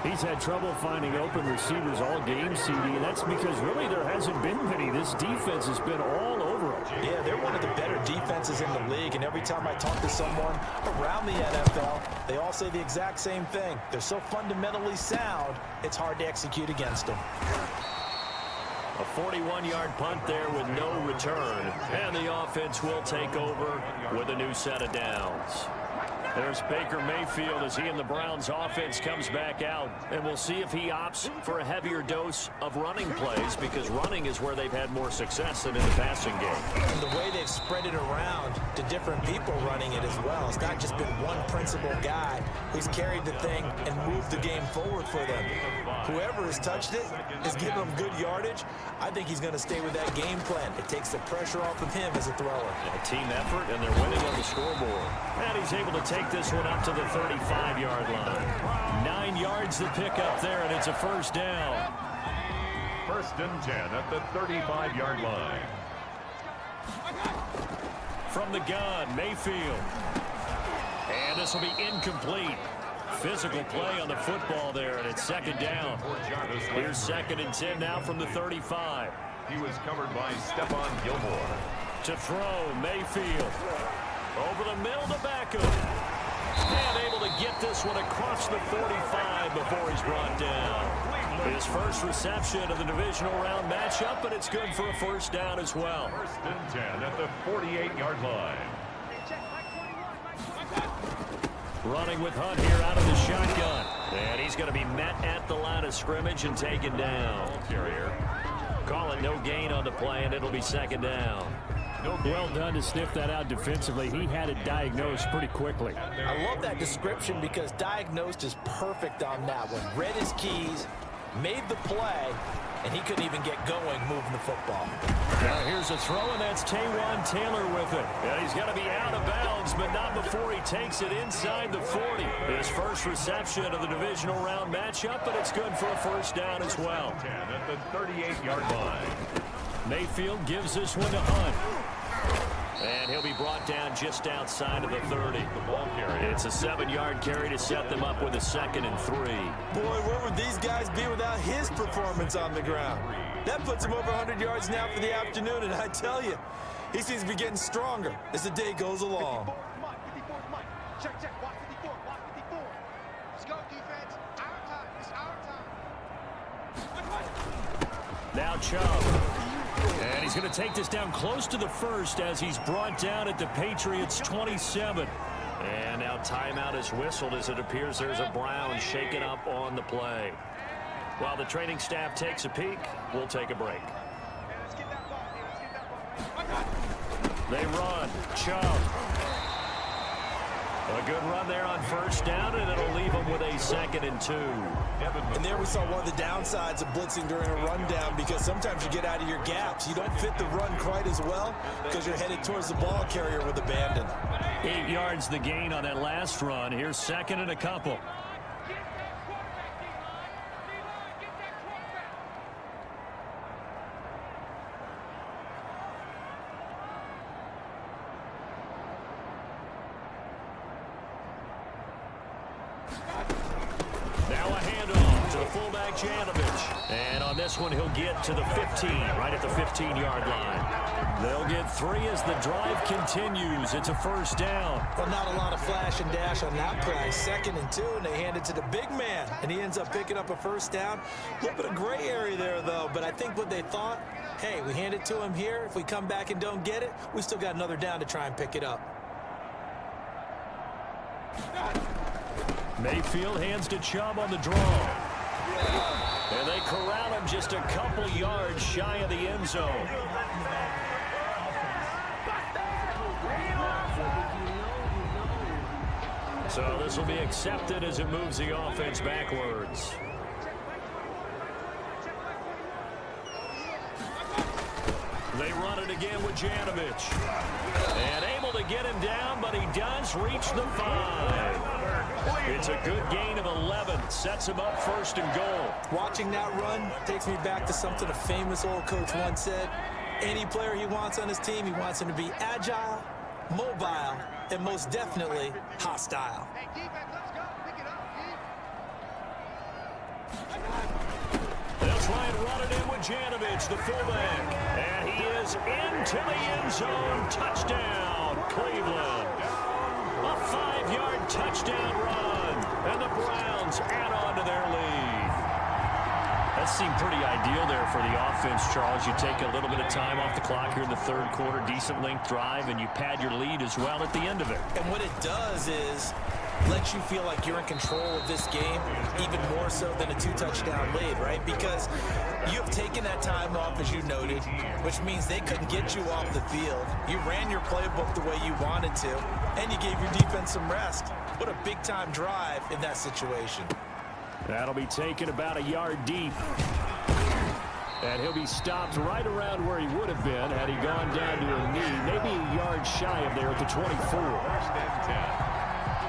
[SPEAKER 5] He's had trouble finding open receivers all game, CD, and that's because really there hasn't been many. This defense has been all over him.
[SPEAKER 4] Yeah, they're one of the better defenses in the league, and every time I talk to someone around the NFL, they all say the exact same thing. They're so fundamentally sound, it's hard to execute against them.
[SPEAKER 2] A 41-yard punt there with no return. And the offense will take over with a new set of downs. There's Baker Mayfield as he and the Browns offense comes back out. And we'll see if he opts for a heavier dose of running plays, because running is where they've had more success than in the passing game.
[SPEAKER 3] And the way they've spread it around to different people running it as well. It's not just been one principal guy who's carried the thing and moved the game forward for them. Whoever has touched it is giving them good yardage. I think he's going to stay with that game plan. It takes the pressure off of him as a thrower.
[SPEAKER 2] A team effort, and they're winning on the scoreboard. And he's able to take take this one up to the 35-yard line. 9 yards to pick up there, and it's a first down.
[SPEAKER 1] First and 10 at the 35-yard line.
[SPEAKER 2] From the gun, Mayfield. And this will be incomplete. Physical play on the football there, and it's second down. Here's second and 10 now from the 35.
[SPEAKER 1] He was covered by Stephon Gilmore.
[SPEAKER 2] To throw, Mayfield. Over the middle to Beckham. And able to get this one across the 45 before he's brought down. His first reception of the divisional round matchup, but it's good for a first down as well.
[SPEAKER 1] First and 10 at the 48-yard line.
[SPEAKER 2] Running with Hunt here out of the shotgun. And he's going to be met at the line of scrimmage and taken down.
[SPEAKER 1] Carrier.
[SPEAKER 2] Call it no gain on the play, and it'll be second down.
[SPEAKER 5] Well done to sniff that out defensively. He had it diagnosed pretty quickly.
[SPEAKER 4] I love that description because diagnosed is perfect on that one. Read his keys, made the play, and he couldn't even get going moving the football.
[SPEAKER 2] Now here's a throw, and that's Taywan Taylor with it. And he's going to be out of bounds, but not before he takes it inside the 40. His first reception of the divisional round matchup, but it's good for a first down as well.
[SPEAKER 1] 10 at the 38-yard line.
[SPEAKER 2] Mayfield gives this one to Hunt. And he'll be brought down just outside of the 30. It's a 7-yard carry to set them up with a 2nd and 3.
[SPEAKER 4] Boy, where would these guys be without his performance on the ground? That puts him over 100 yards now for the afternoon, and I tell you, he seems to be getting stronger as the day goes along.
[SPEAKER 6] 54 Mike. Check, watch 54, watch 54. Let's go, defense. Our time, it's our time.
[SPEAKER 2] Now Chubb. And he's going to take this down close to the first as he's brought down at the Patriots 27. And now timeout is whistled as it appears there's a Brown shaken up on the play. While the training staff takes a peek, we'll take a break.
[SPEAKER 6] Let's get that ball.
[SPEAKER 2] They run. Chubb. A good run there on first down, and it'll leave them with a 2nd and 2.
[SPEAKER 4] And there we saw one of the downsides of blitzing during a rundown because sometimes you get out of your gaps. You don't fit the run quite as well because you're headed towards the ball carrier with abandon.
[SPEAKER 2] 8 yards the gain on that last run. Here's 2nd and a couple. And on this one, he'll get to the 15, right at the 15-yard line. They'll get 3 as the drive continues. It's a first down.
[SPEAKER 4] Well, not a lot of flash and dash on that play. 2nd and 2, and they hand it to the big man, and he ends up picking up a first down. A little bit of gray area there, though, but I think what they thought, hey, we hand it to him here. If we come back and don't get it, we still got another down to try and pick it up.
[SPEAKER 2] Mayfield hands to Chubb on the draw. And they corral him just a couple yards shy of the end zone. So this will be accepted as it moves the offense backwards. They run it again with Janovich. And able to get him down, but he does reach the 5. It's a good gain of 11. Sets him up 1st and goal.
[SPEAKER 4] Watching that run takes me back to something a famous old coach once said. Any player he wants on his team, he wants him to be agile, mobile, and most definitely hostile.
[SPEAKER 6] Hey, defense, let's go. Pick it up,
[SPEAKER 2] They'll try and run it in with Janovich, the fullback. And he is into the end zone. Touchdown, Cleveland. A 5-yard touchdown run. And the Browns add on to their lead. That seemed pretty ideal there for the offense, Charles. You take a little bit of time off the clock here in the 3rd quarter, decent length drive, and you pad your lead as well at the end of it.
[SPEAKER 4] And what it does is lets you feel like you're in control of this game, even more so than a 2-touchdown lead, right? Because you've taken that time off, as you noted, which means they couldn't get you off the field. You ran your playbook the way you wanted to, and you gave your defense some rest. What a big-time drive in that situation.
[SPEAKER 5] That'll be taken about a yard deep. And he'll be stopped right around where he would have been had he gone down to a knee, maybe a yard shy of there at the 24.
[SPEAKER 1] First and 10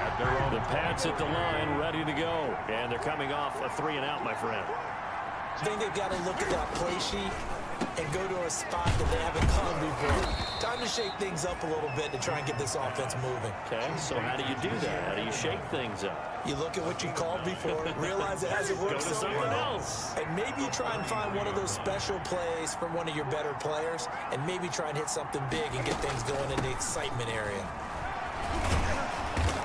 [SPEAKER 1] at at their own.
[SPEAKER 2] The Pats at the line, ready to go. And they're coming off a 3-and-out, my friend.
[SPEAKER 3] I think they've got to look at that play sheet and go to a spot that they haven't come before. Time to shake things up a little bit to try and get this offense moving.
[SPEAKER 2] Okay, so how do you do that? How do you shake things up?
[SPEAKER 3] You look at what you called before, realize it hasn't worked
[SPEAKER 2] Go to
[SPEAKER 3] so
[SPEAKER 2] someone
[SPEAKER 3] well,
[SPEAKER 2] else.
[SPEAKER 3] and maybe you try and find one of those special plays from one of your better players, and maybe try and hit something big and get things going in the excitement area.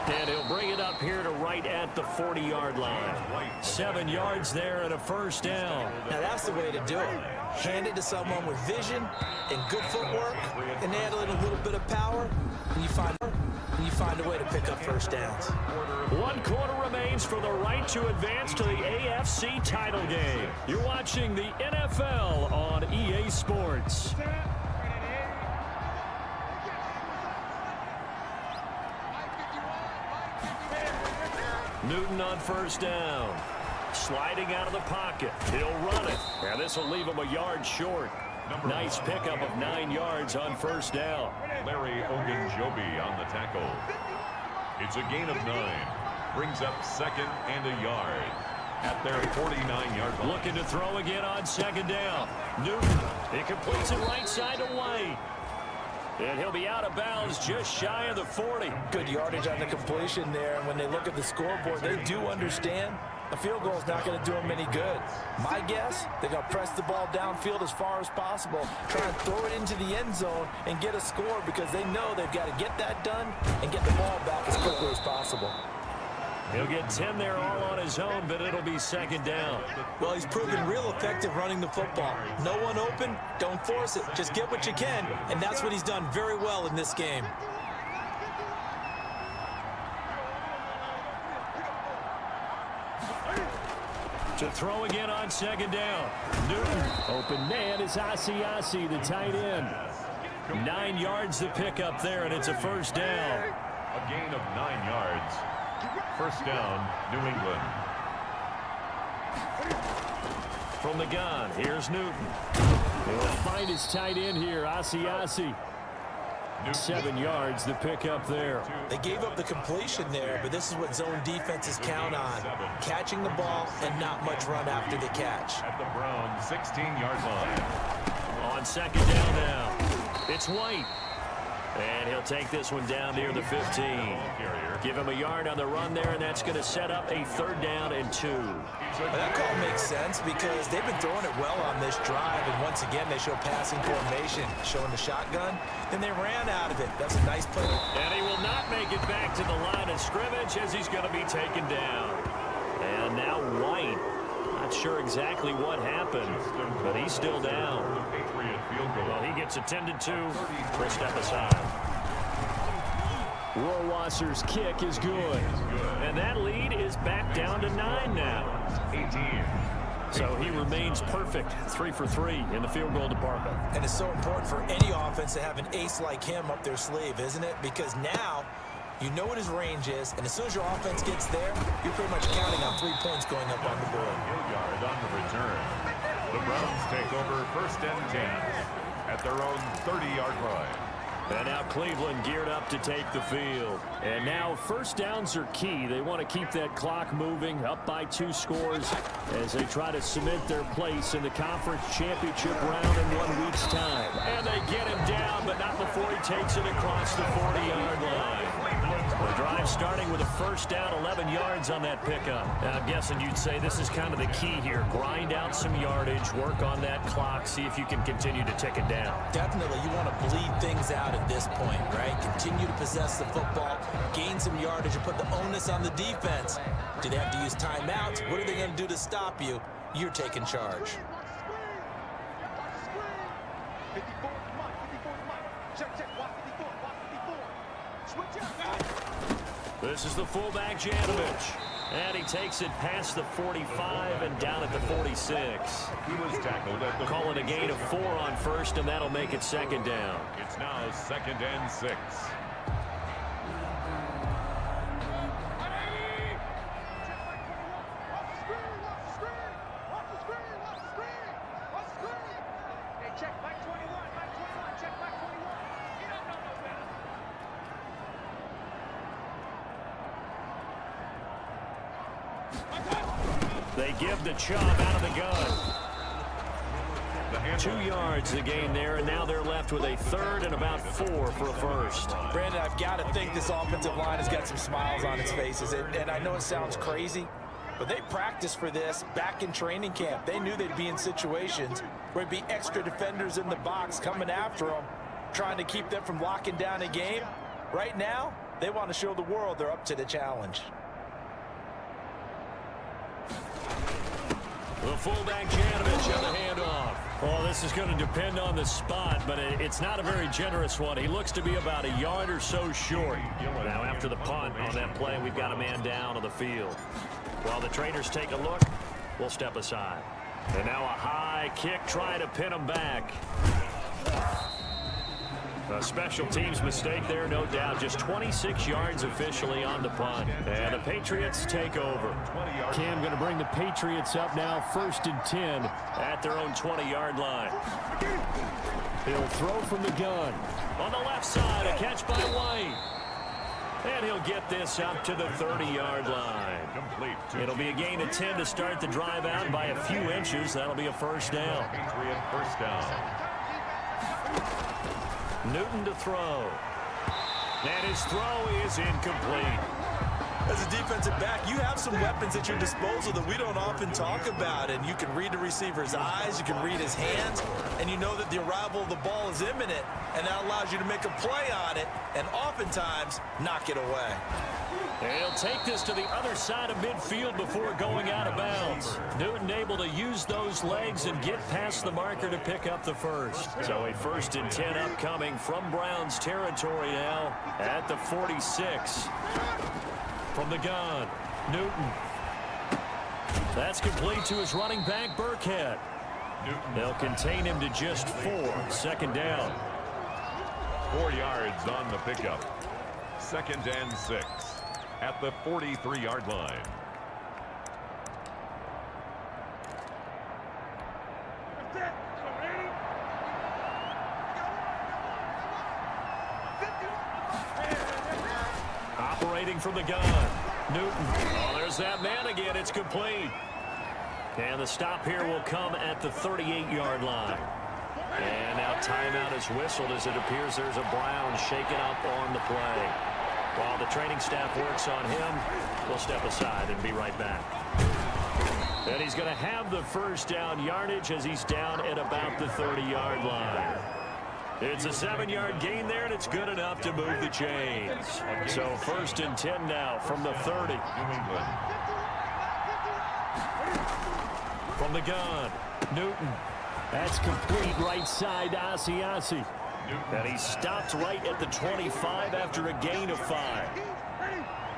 [SPEAKER 2] And he'll bring it up here to right at the 40-yard line. 7 yards there and a first down.
[SPEAKER 3] Now that's the way to do it. Hand it to someone with vision and good footwork, and add in a little bit of power, and you find a way to pick up first downs.
[SPEAKER 2] 1 quarter remains for the right to advance to the AFC title game. You're watching the NFL on EA Sports. Newton on first down. Sliding out of the pocket. He'll run it. And this will leave him a yard short. Nice pickup of 9 yards on first down.
[SPEAKER 1] Larry Ogunjobi on the tackle. It's a gain of 9. Brings up 2nd and a yard at their 49-yard line.
[SPEAKER 2] Looking to throw again on 2nd down. Newton, he completes it right side to White. And he'll be out of bounds just shy of the 40.
[SPEAKER 4] Good yardage on the completion there. And when they look at the scoreboard, they do understand a field goal is not going to do them any good. My guess, they're going to press the ball downfield as far as possible, try and throw it into the end zone and get a score because they know they've got to get that done and get the ball back as quickly as possible.
[SPEAKER 2] He'll get 10 there all on his own, but it'll be 2nd down.
[SPEAKER 3] Well, he's proven real effective running the football. No one open, don't force it. Just get what you can, and that's what he's done very well in this game.
[SPEAKER 2] To throw again on 2nd down. Newton. Open man is Asiasi, the tight end. 9 yards to pick up there, and it's a first down.
[SPEAKER 1] A gain of 9 yards. First down, New England.
[SPEAKER 2] From the gun, here's Newton. He'll find his tight end here, Asiasi. 7 yards to pick up there.
[SPEAKER 3] They gave up the completion there, but this is what zone defenses count on. Catching the ball and not much run after the catch.
[SPEAKER 1] At the Browns' 16-yard line.
[SPEAKER 2] On 2nd down now, it's White. And he'll take this one down near the 15. Give him a yard on the run there, and that's going to set up a 3rd down and 2.
[SPEAKER 3] Well, that call makes sense because they've been throwing it well on this drive, and once again they show passing formation, showing the shotgun. Then they ran out of it. That's a nice play.
[SPEAKER 2] And he will not make it back to the line of scrimmage as he's going to be taken down. And now White. Not sure exactly what happened, but he's still down. Well, he gets attended to. First step aside. Rohrwasser's kick is good. And that lead is back down to 9 now.
[SPEAKER 1] 18.
[SPEAKER 2] So he remains perfect, 3 for 3 in the field goal department.
[SPEAKER 3] And it's so important for any offense to have an ace like him up their sleeve, isn't it? Because now you know what his range is, and as soon as your offense gets there, you're pretty much counting on 3 points going up on the board.
[SPEAKER 1] Yard on the return. The Browns take over 1st and 10 at their own 30-yard line.
[SPEAKER 2] And now Cleveland geared up to take the field. And now first downs are key. They want to keep that clock moving, up by 2 scores as they try to cement their place in the conference championship round in 1 week's time. And they get him down, but not before he takes it across the 40-yard line. The drive starting with a first down, 11 yards on that pickup. And I'm guessing you'd say this is kind of the key here. Grind out some yardage, work on that clock, see if you can continue to tick it down.
[SPEAKER 3] Definitely, you want to bleed things out at this point, right? Continue to possess the football, gain some yardage, and put the onus on the defense. Do they have to use timeouts? What are they going to do to stop you? You're taking charge.
[SPEAKER 6] 54, Mike. 54, Mike. Check, check. Watch 54, watch 54. Switch up.
[SPEAKER 2] This is the fullback, Janovich. And he takes it past the 45 and down at the 46.
[SPEAKER 1] He was tackled at the
[SPEAKER 2] Call it a gain of 4 on first, and that'll make it 2nd down.
[SPEAKER 1] It's now 2nd and 6.
[SPEAKER 6] Hey, check Mike 21, Mike 21, check Mike 21. He don't know no better.
[SPEAKER 2] They give the Chubb out of the gun. 2 yards the gain there, and now they're left with a third and about 4 for a first.
[SPEAKER 4] Brandon, I've got to think this offensive line has got some smiles on its faces. And I know it sounds crazy, but they practiced for this back in training camp. They knew they'd be in situations where there'd be extra defenders in the box coming after them, trying to keep them from locking down a game. Right now, they want to show the world they're up to the challenge.
[SPEAKER 2] The fullback Janovich on the handoff. Well, this is going to depend on the spot, but it's not a very generous one. He looks to be about a yard or so short. Now, after the punt on that play, we've got a man down on the field. While the trainers take a look, we'll step aside. And now a high kick trying to pin him back. A special teams mistake there, no doubt. Just 26 yards officially on the punt. And the Patriots take over.
[SPEAKER 5] Cam going to bring the Patriots up now, 1st and 10.
[SPEAKER 2] At their own 20-yard line.
[SPEAKER 5] He'll throw from the gun.
[SPEAKER 2] On the left side, a catch by White. And he'll get this up to the 30-yard line. It'll be a gain of 10 to start the drive out by a few inches. That'll be a first down.
[SPEAKER 1] Patriot first down.
[SPEAKER 2] Newton to throw. And his throw is incomplete.
[SPEAKER 3] As a defensive back, you have some weapons at your disposal that we don't often talk about, and you can read the receiver's eyes, you can read his hands, and you know that the arrival of the ball is imminent, and that allows you to make a play on it and oftentimes knock it away.
[SPEAKER 2] He'll take this to the other side of midfield before going out of bounds. Newton able to use those legs and get past the marker to pick up the first. So a 1st and 10 upcoming from Browns territory now at the 46. From the gun, Newton. That's complete to his running back, Burkhead. They'll contain him to just 4. 2nd down.
[SPEAKER 1] 4 yards on the pickup. 2nd and 6 at the 43-yard line.
[SPEAKER 2] Operating from the gun, Newton. Oh, there's that man again. It's complete. And the stop here will come at the 38-yard line. And now timeout is whistled as it appears there's a Brown shaken up on the play. While the training staff works on him, we'll step aside and be right back. And he's going to have the first down yardage as he's down at about the 30-yard line. It's a 7-yard gain there, and it's good enough to move the chains. So 1st and 10 now from the 30. From the gun, Newton.
[SPEAKER 5] That's complete right side to Asiasi.
[SPEAKER 2] And he stopped right at the 25 after a gain of 5.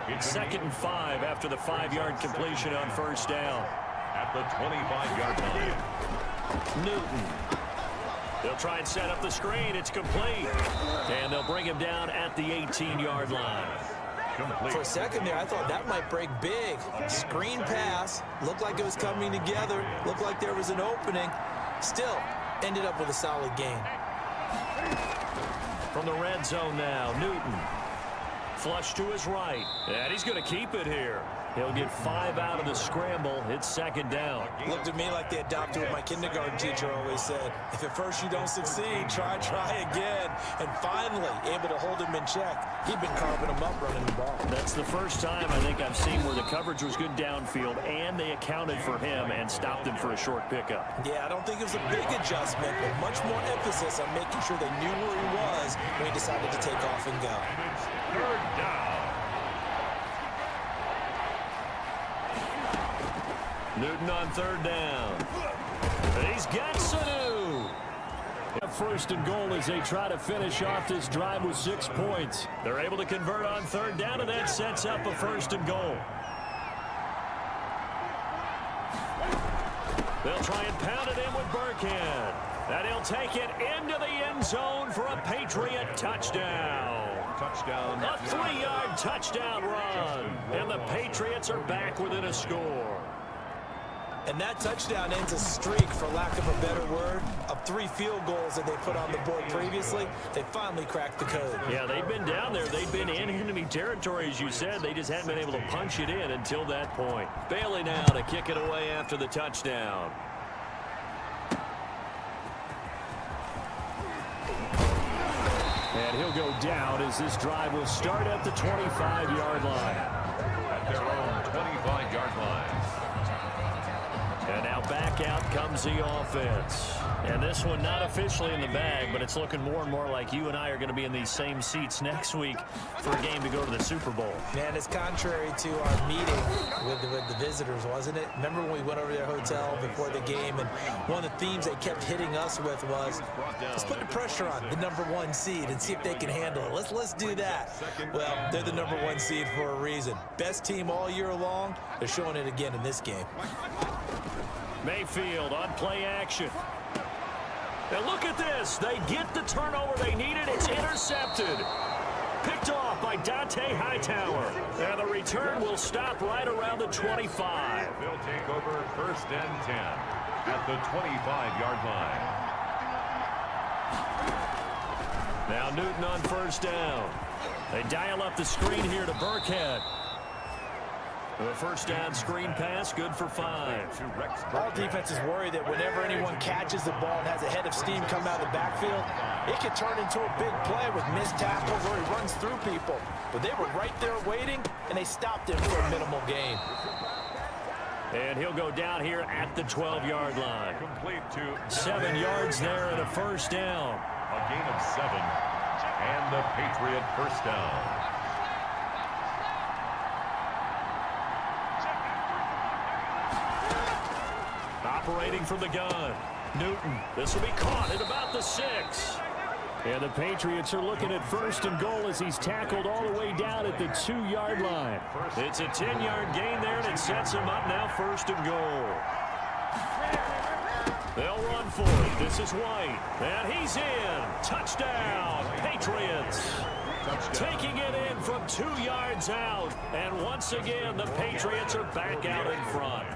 [SPEAKER 2] It's 2nd and 5 after the 5-yard completion on 1st down.
[SPEAKER 1] At the 25-yard line.
[SPEAKER 2] Newton. They'll try and set up the screen. It's complete. And they'll bring him down at the 18-yard line.
[SPEAKER 3] For a second there, I thought that might break big. Screen pass. Looked like it was coming together. Looked like there was an opening. Still, ended up with a solid gain.
[SPEAKER 2] From the red zone now, Newton. Flush to his right. And he's going to keep it here. He'll get 5 out of the scramble. It's 2nd down.
[SPEAKER 3] Looked to me like they adopted what my kindergarten teacher always said. If at first you don't succeed, try again. And finally, able to hold him in check. He'd been carving him up running the ball.
[SPEAKER 2] That's the first time I think I've seen where the coverage was good downfield and they accounted for him and stopped him for a short pickup.
[SPEAKER 3] Yeah, I don't think it was a big adjustment, but much more emphasis on making sure they knew where he was when he decided to take off and go.
[SPEAKER 1] 3rd down.
[SPEAKER 2] Newton on 3rd down. He's got Sanu.
[SPEAKER 5] 1st and goal as they try to finish off this drive with 6 points.
[SPEAKER 2] They're able to convert on 3rd down, and that sets up a 1st and goal. They'll try and pound it in with Burkhead. And he'll take it into the end zone for a Patriot touchdown.
[SPEAKER 1] Touchdown.
[SPEAKER 2] A 3-yard touchdown run. And the Patriots are back within a score.
[SPEAKER 4] And that touchdown ends a streak, for lack of a better word, of 3 field goals that they put on the board previously. They finally cracked the code.
[SPEAKER 2] Yeah, they've been down there. They've been in enemy territory, as you said. They just hadn't been able to punch it in until that point. Bailey now to kick it away after the touchdown.
[SPEAKER 5] And he'll go down as this drive will start at the 25-yard line.
[SPEAKER 1] At their own 25-yard line.
[SPEAKER 2] And now back out comes the offense. And this one not officially in the bag, but it's looking more and more like you and I are going to be in these same seats next week for a game to go to the Super Bowl.
[SPEAKER 4] Man, it's contrary to our meeting with the visitors, wasn't it? Remember when we went over to their hotel before the game, and one of the themes they kept hitting us with was, let's put the pressure on the #1 seed and see if they can handle it. Let's do that. Well, they're the #1 seed for a reason. Best team all year long. They're showing it again in this game.
[SPEAKER 2] Mayfield on play action. And look at this. They get the turnover they needed. It's intercepted. Picked off by Dante Hightower. And the return will stop right around the 25.
[SPEAKER 1] They'll take over 1st and 10 at the 25-yard line.
[SPEAKER 2] Now Newton on 1st down. They dial up the screen here to Burkhead. The 1st down screen pass, good for 5.
[SPEAKER 4] All defenses worry that whenever anyone catches the ball and has a head of steam come out of the backfield, it can turn into a big play with missed tackles or he runs through people. But they were right there waiting, and they stopped him for a minimal gain.
[SPEAKER 2] And he'll go down here at the 12-yard line.
[SPEAKER 1] Complete to
[SPEAKER 2] 7 yards there and a 1st down.
[SPEAKER 1] a gain of 7. And the Patriot 1st down.
[SPEAKER 2] Operating from the gun. Newton. This will be caught at about the 6.
[SPEAKER 5] And the Patriots are looking at 1st and goal as he's tackled all the way down at the 2-yard line.
[SPEAKER 2] It's a 10-yard gain there, and it sets him up now 1st and goal. They'll run for it. This is White. And he's in. Touchdown, Patriots. Taking it in from 2 yards out. And once again, the Patriots are back out in front.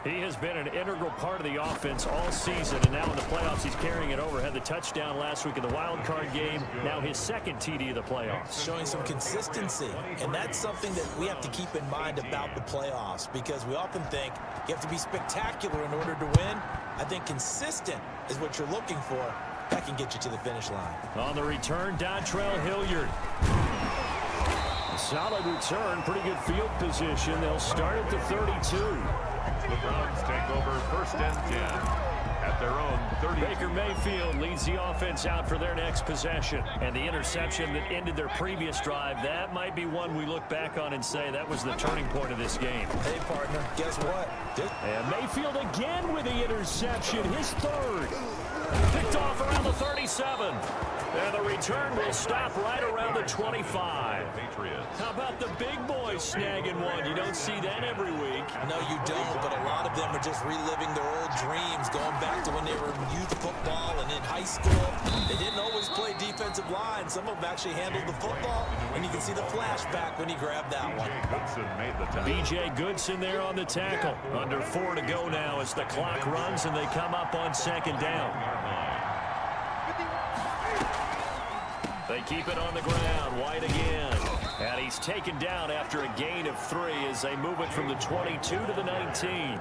[SPEAKER 2] He has been an integral part of the offense all season, and now in the playoffs he's carrying it over. Had the touchdown last week in the wild card game. Now his 2nd TD of the playoffs.
[SPEAKER 4] Showing some consistency, and that's something that we have to keep in mind about the playoffs, because we often think you have to be spectacular in order to win. I think consistent is what you're looking for. That can get you to the finish line.
[SPEAKER 2] On the return, Dontrell Hilliard.
[SPEAKER 5] Solid return, pretty good field position. They'll start at the 32.
[SPEAKER 1] The Browns take over 1st and 10 at their own 30.
[SPEAKER 2] Baker Mayfield leads the offense out for their next possession. And the interception that ended their previous drive, that might be one we look back on and say that was the turning point of this game.
[SPEAKER 4] Hey, partner, guess what?
[SPEAKER 5] And Mayfield again with the interception, his 3rd.
[SPEAKER 2] Picked off around the 37. And the return will stop right around the 25.
[SPEAKER 1] Patriots.
[SPEAKER 2] How about the big boys snagging one? You don't see that every week.
[SPEAKER 4] No, you don't, but a lot of them are just reliving their old dreams, going back to when they were in youth football and in high school. They didn't always play defensive line. Some of them actually handled the football, and you can see the flashback when he grabbed that one.
[SPEAKER 1] Goodson made the tackle.
[SPEAKER 2] B.J. Goodson there on the tackle. Under 4 to go now as the clock runs and they come up on 2nd down. They keep it on the ground. White again. And he's taken down after a gain of 3 as they move it from the 22 to the 19.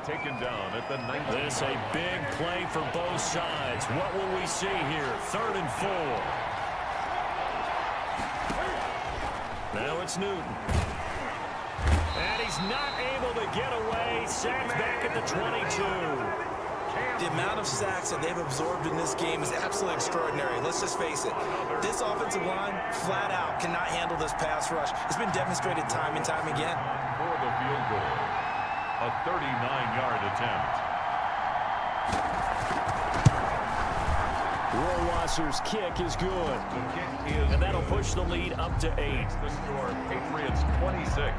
[SPEAKER 1] Taken down at the 19.
[SPEAKER 2] This a big play for both sides. What will we see here? 3rd and 4. Now it's Newton. And he's not able to get away. Sacked back at the 22.
[SPEAKER 4] The amount of sacks that they've absorbed in this game is absolutely extraordinary. Let's just face it. This offensive line, flat out, cannot handle this pass rush. It's been demonstrated time and time again.
[SPEAKER 1] For the field goal. A 39-yard attempt.
[SPEAKER 5] Rohrwasser's kick is good.
[SPEAKER 1] The kick is
[SPEAKER 2] And that'll push the lead up to 8.
[SPEAKER 1] the score. Patriots 26.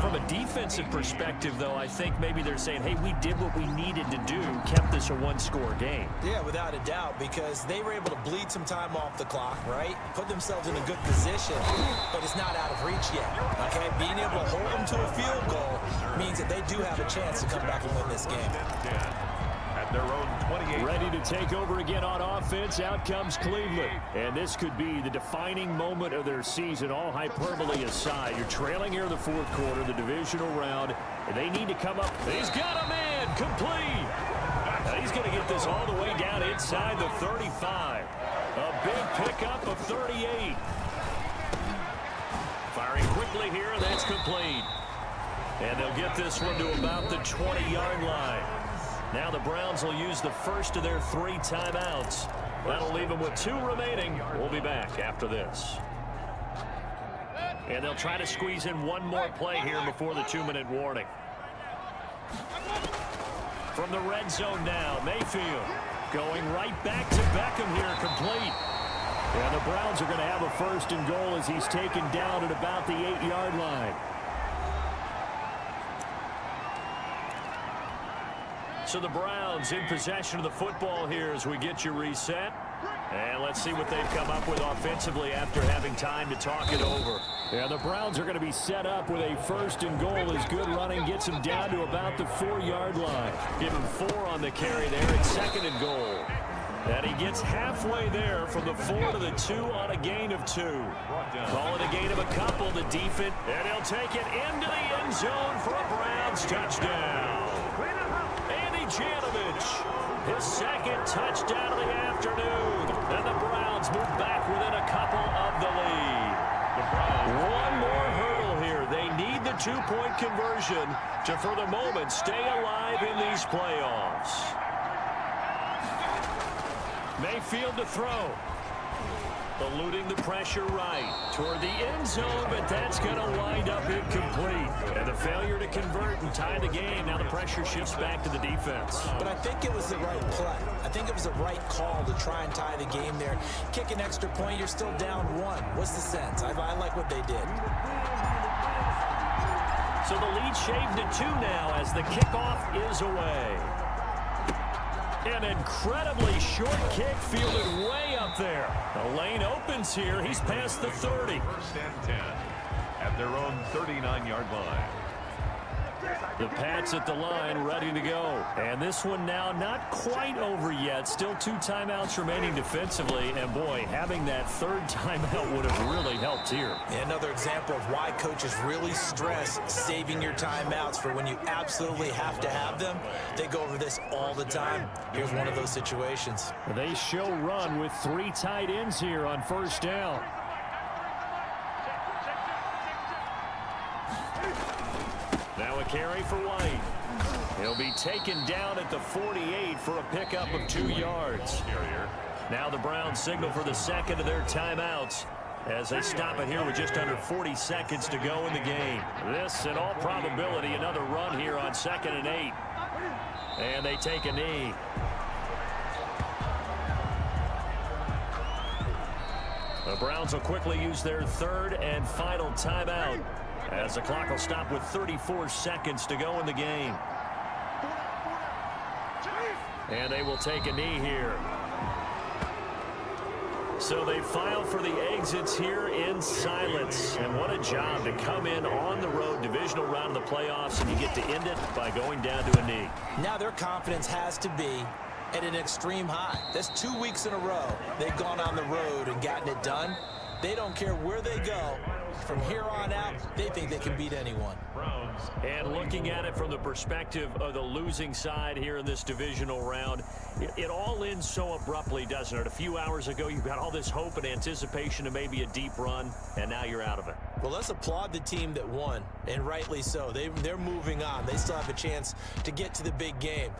[SPEAKER 2] From a defensive perspective, though, I think maybe they're saying, hey, we did what we needed to do, kept this a one-score game.
[SPEAKER 3] Yeah, without a doubt, because they were able to bleed some time off the clock, right? Put themselves in a good position, but it's not out of reach yet, okay? Being able to hold them to a field goal means that they do have a chance to come back and win this game.
[SPEAKER 1] At their own 28.
[SPEAKER 5] Ready to take over again on offense. Out comes Cleveland. And this could be the defining moment of their season, all hyperbole aside. You're trailing here in the fourth quarter, the divisional round, and they need to come up. He's got a man complete. Now he's going to get this all the way down inside the 35. A big pickup of 38.
[SPEAKER 2] Firing quickly here, and that's complete. And they'll get this one to about the 20-yard line. Now the Browns will use the first of their 3 timeouts. That'll leave them with 2 remaining. We'll be back after this. And they'll try to squeeze in one more play here before the 2-minute warning. From the red zone now, Mayfield going right back to Beckham here, complete.
[SPEAKER 5] And the Browns are going to have a first and goal as he's taken down at about the 8-yard line.
[SPEAKER 2] So the Browns in possession of the football here as we get you reset. And let's see what they've come up with offensively after having time to talk it over.
[SPEAKER 5] Yeah, the Browns are going to be set up with a first and goal as good running gets him down to about the 4-yard line.
[SPEAKER 2] Give him 4 on the carry there at 2nd and goal. And he gets halfway there from the 4 to the 2 on a gain of 2. Call it a gain of a couple, the defense. And he'll take it into the end zone for a Browns touchdown. Janovich, his 2nd touchdown of the afternoon. And the Browns move back within a couple of the lead. One more hurdle here. They need the 2-point conversion to, for the moment, stay alive in these playoffs. Mayfield to throw. Eluding the pressure right toward the end zone, but that's going to wind up incomplete. And the failure to convert and tie the game. Now the pressure shifts back to the defense.
[SPEAKER 3] But I think it was the right play. I think it was the right call to try and tie the game there. Kick an extra point, you're still down 1. What's the sense? I like what they did.
[SPEAKER 2] So the lead shaved to 2 now as the kickoff is away. An incredibly short kick fielded way up there. The lane opens here. He's past the 30.
[SPEAKER 1] 1st and 10 at their own 39-yard line.
[SPEAKER 2] The Pats at the line ready to go. And this one now not quite over yet. Still 2 timeouts remaining defensively. And boy, having that 3rd timeout would have really helped here.
[SPEAKER 3] Another example of why coaches really stress saving your timeouts for when you absolutely have to have them. They go over this all the time. Here's one of those situations.
[SPEAKER 5] They show run with 3 tight ends here on 1st down.
[SPEAKER 2] Now a carry for White. He'll be taken down at the 48 for a pickup of 2 yards. Now the Browns signal for the 2nd of their timeouts as they stop it here with just under 40 seconds to go in the game. This, in all probability, another run here on 2nd and 8. And they take a knee. The Browns will quickly use their 3rd and final timeout, as the clock will stop with 34 seconds to go in the game. And they will take a knee here. So they file for the exits here in silence. And what a job to come in on the road, divisional round of the playoffs, and you get to end it by going down to a knee.
[SPEAKER 3] Now their confidence has to be at an extreme high. That's 2 weeks in a row they've gone on the road and gotten it done. They don't care where they go. From here on out, they think they can beat anyone.
[SPEAKER 2] And looking at it from the perspective of the losing side here in this divisional round, it all ends so abruptly, doesn't it? A few hours ago, you got all this hope and anticipation of maybe a deep run, and now you're out of it.
[SPEAKER 3] Well, let's applaud the team that won, and rightly so. They're moving on. They still have a chance to get to the big game.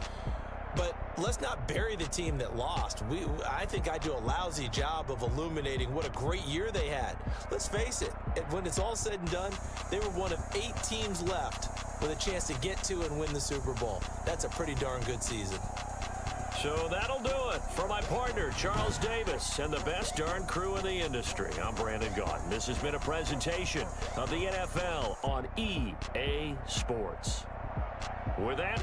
[SPEAKER 3] But let's not bury the team that lost. I think I do a lousy job of illuminating what a great year they had. Let's face it, when it's all said and done, they were one of 8 teams left with a chance to get to and win the Super Bowl. That's a pretty darn good season.
[SPEAKER 2] So that'll do it. For my partner, Charles Davis, and the best darn crew in the industry, I'm Brandon Gaudin. This has been a presentation of the NFL on EA Sports. With that,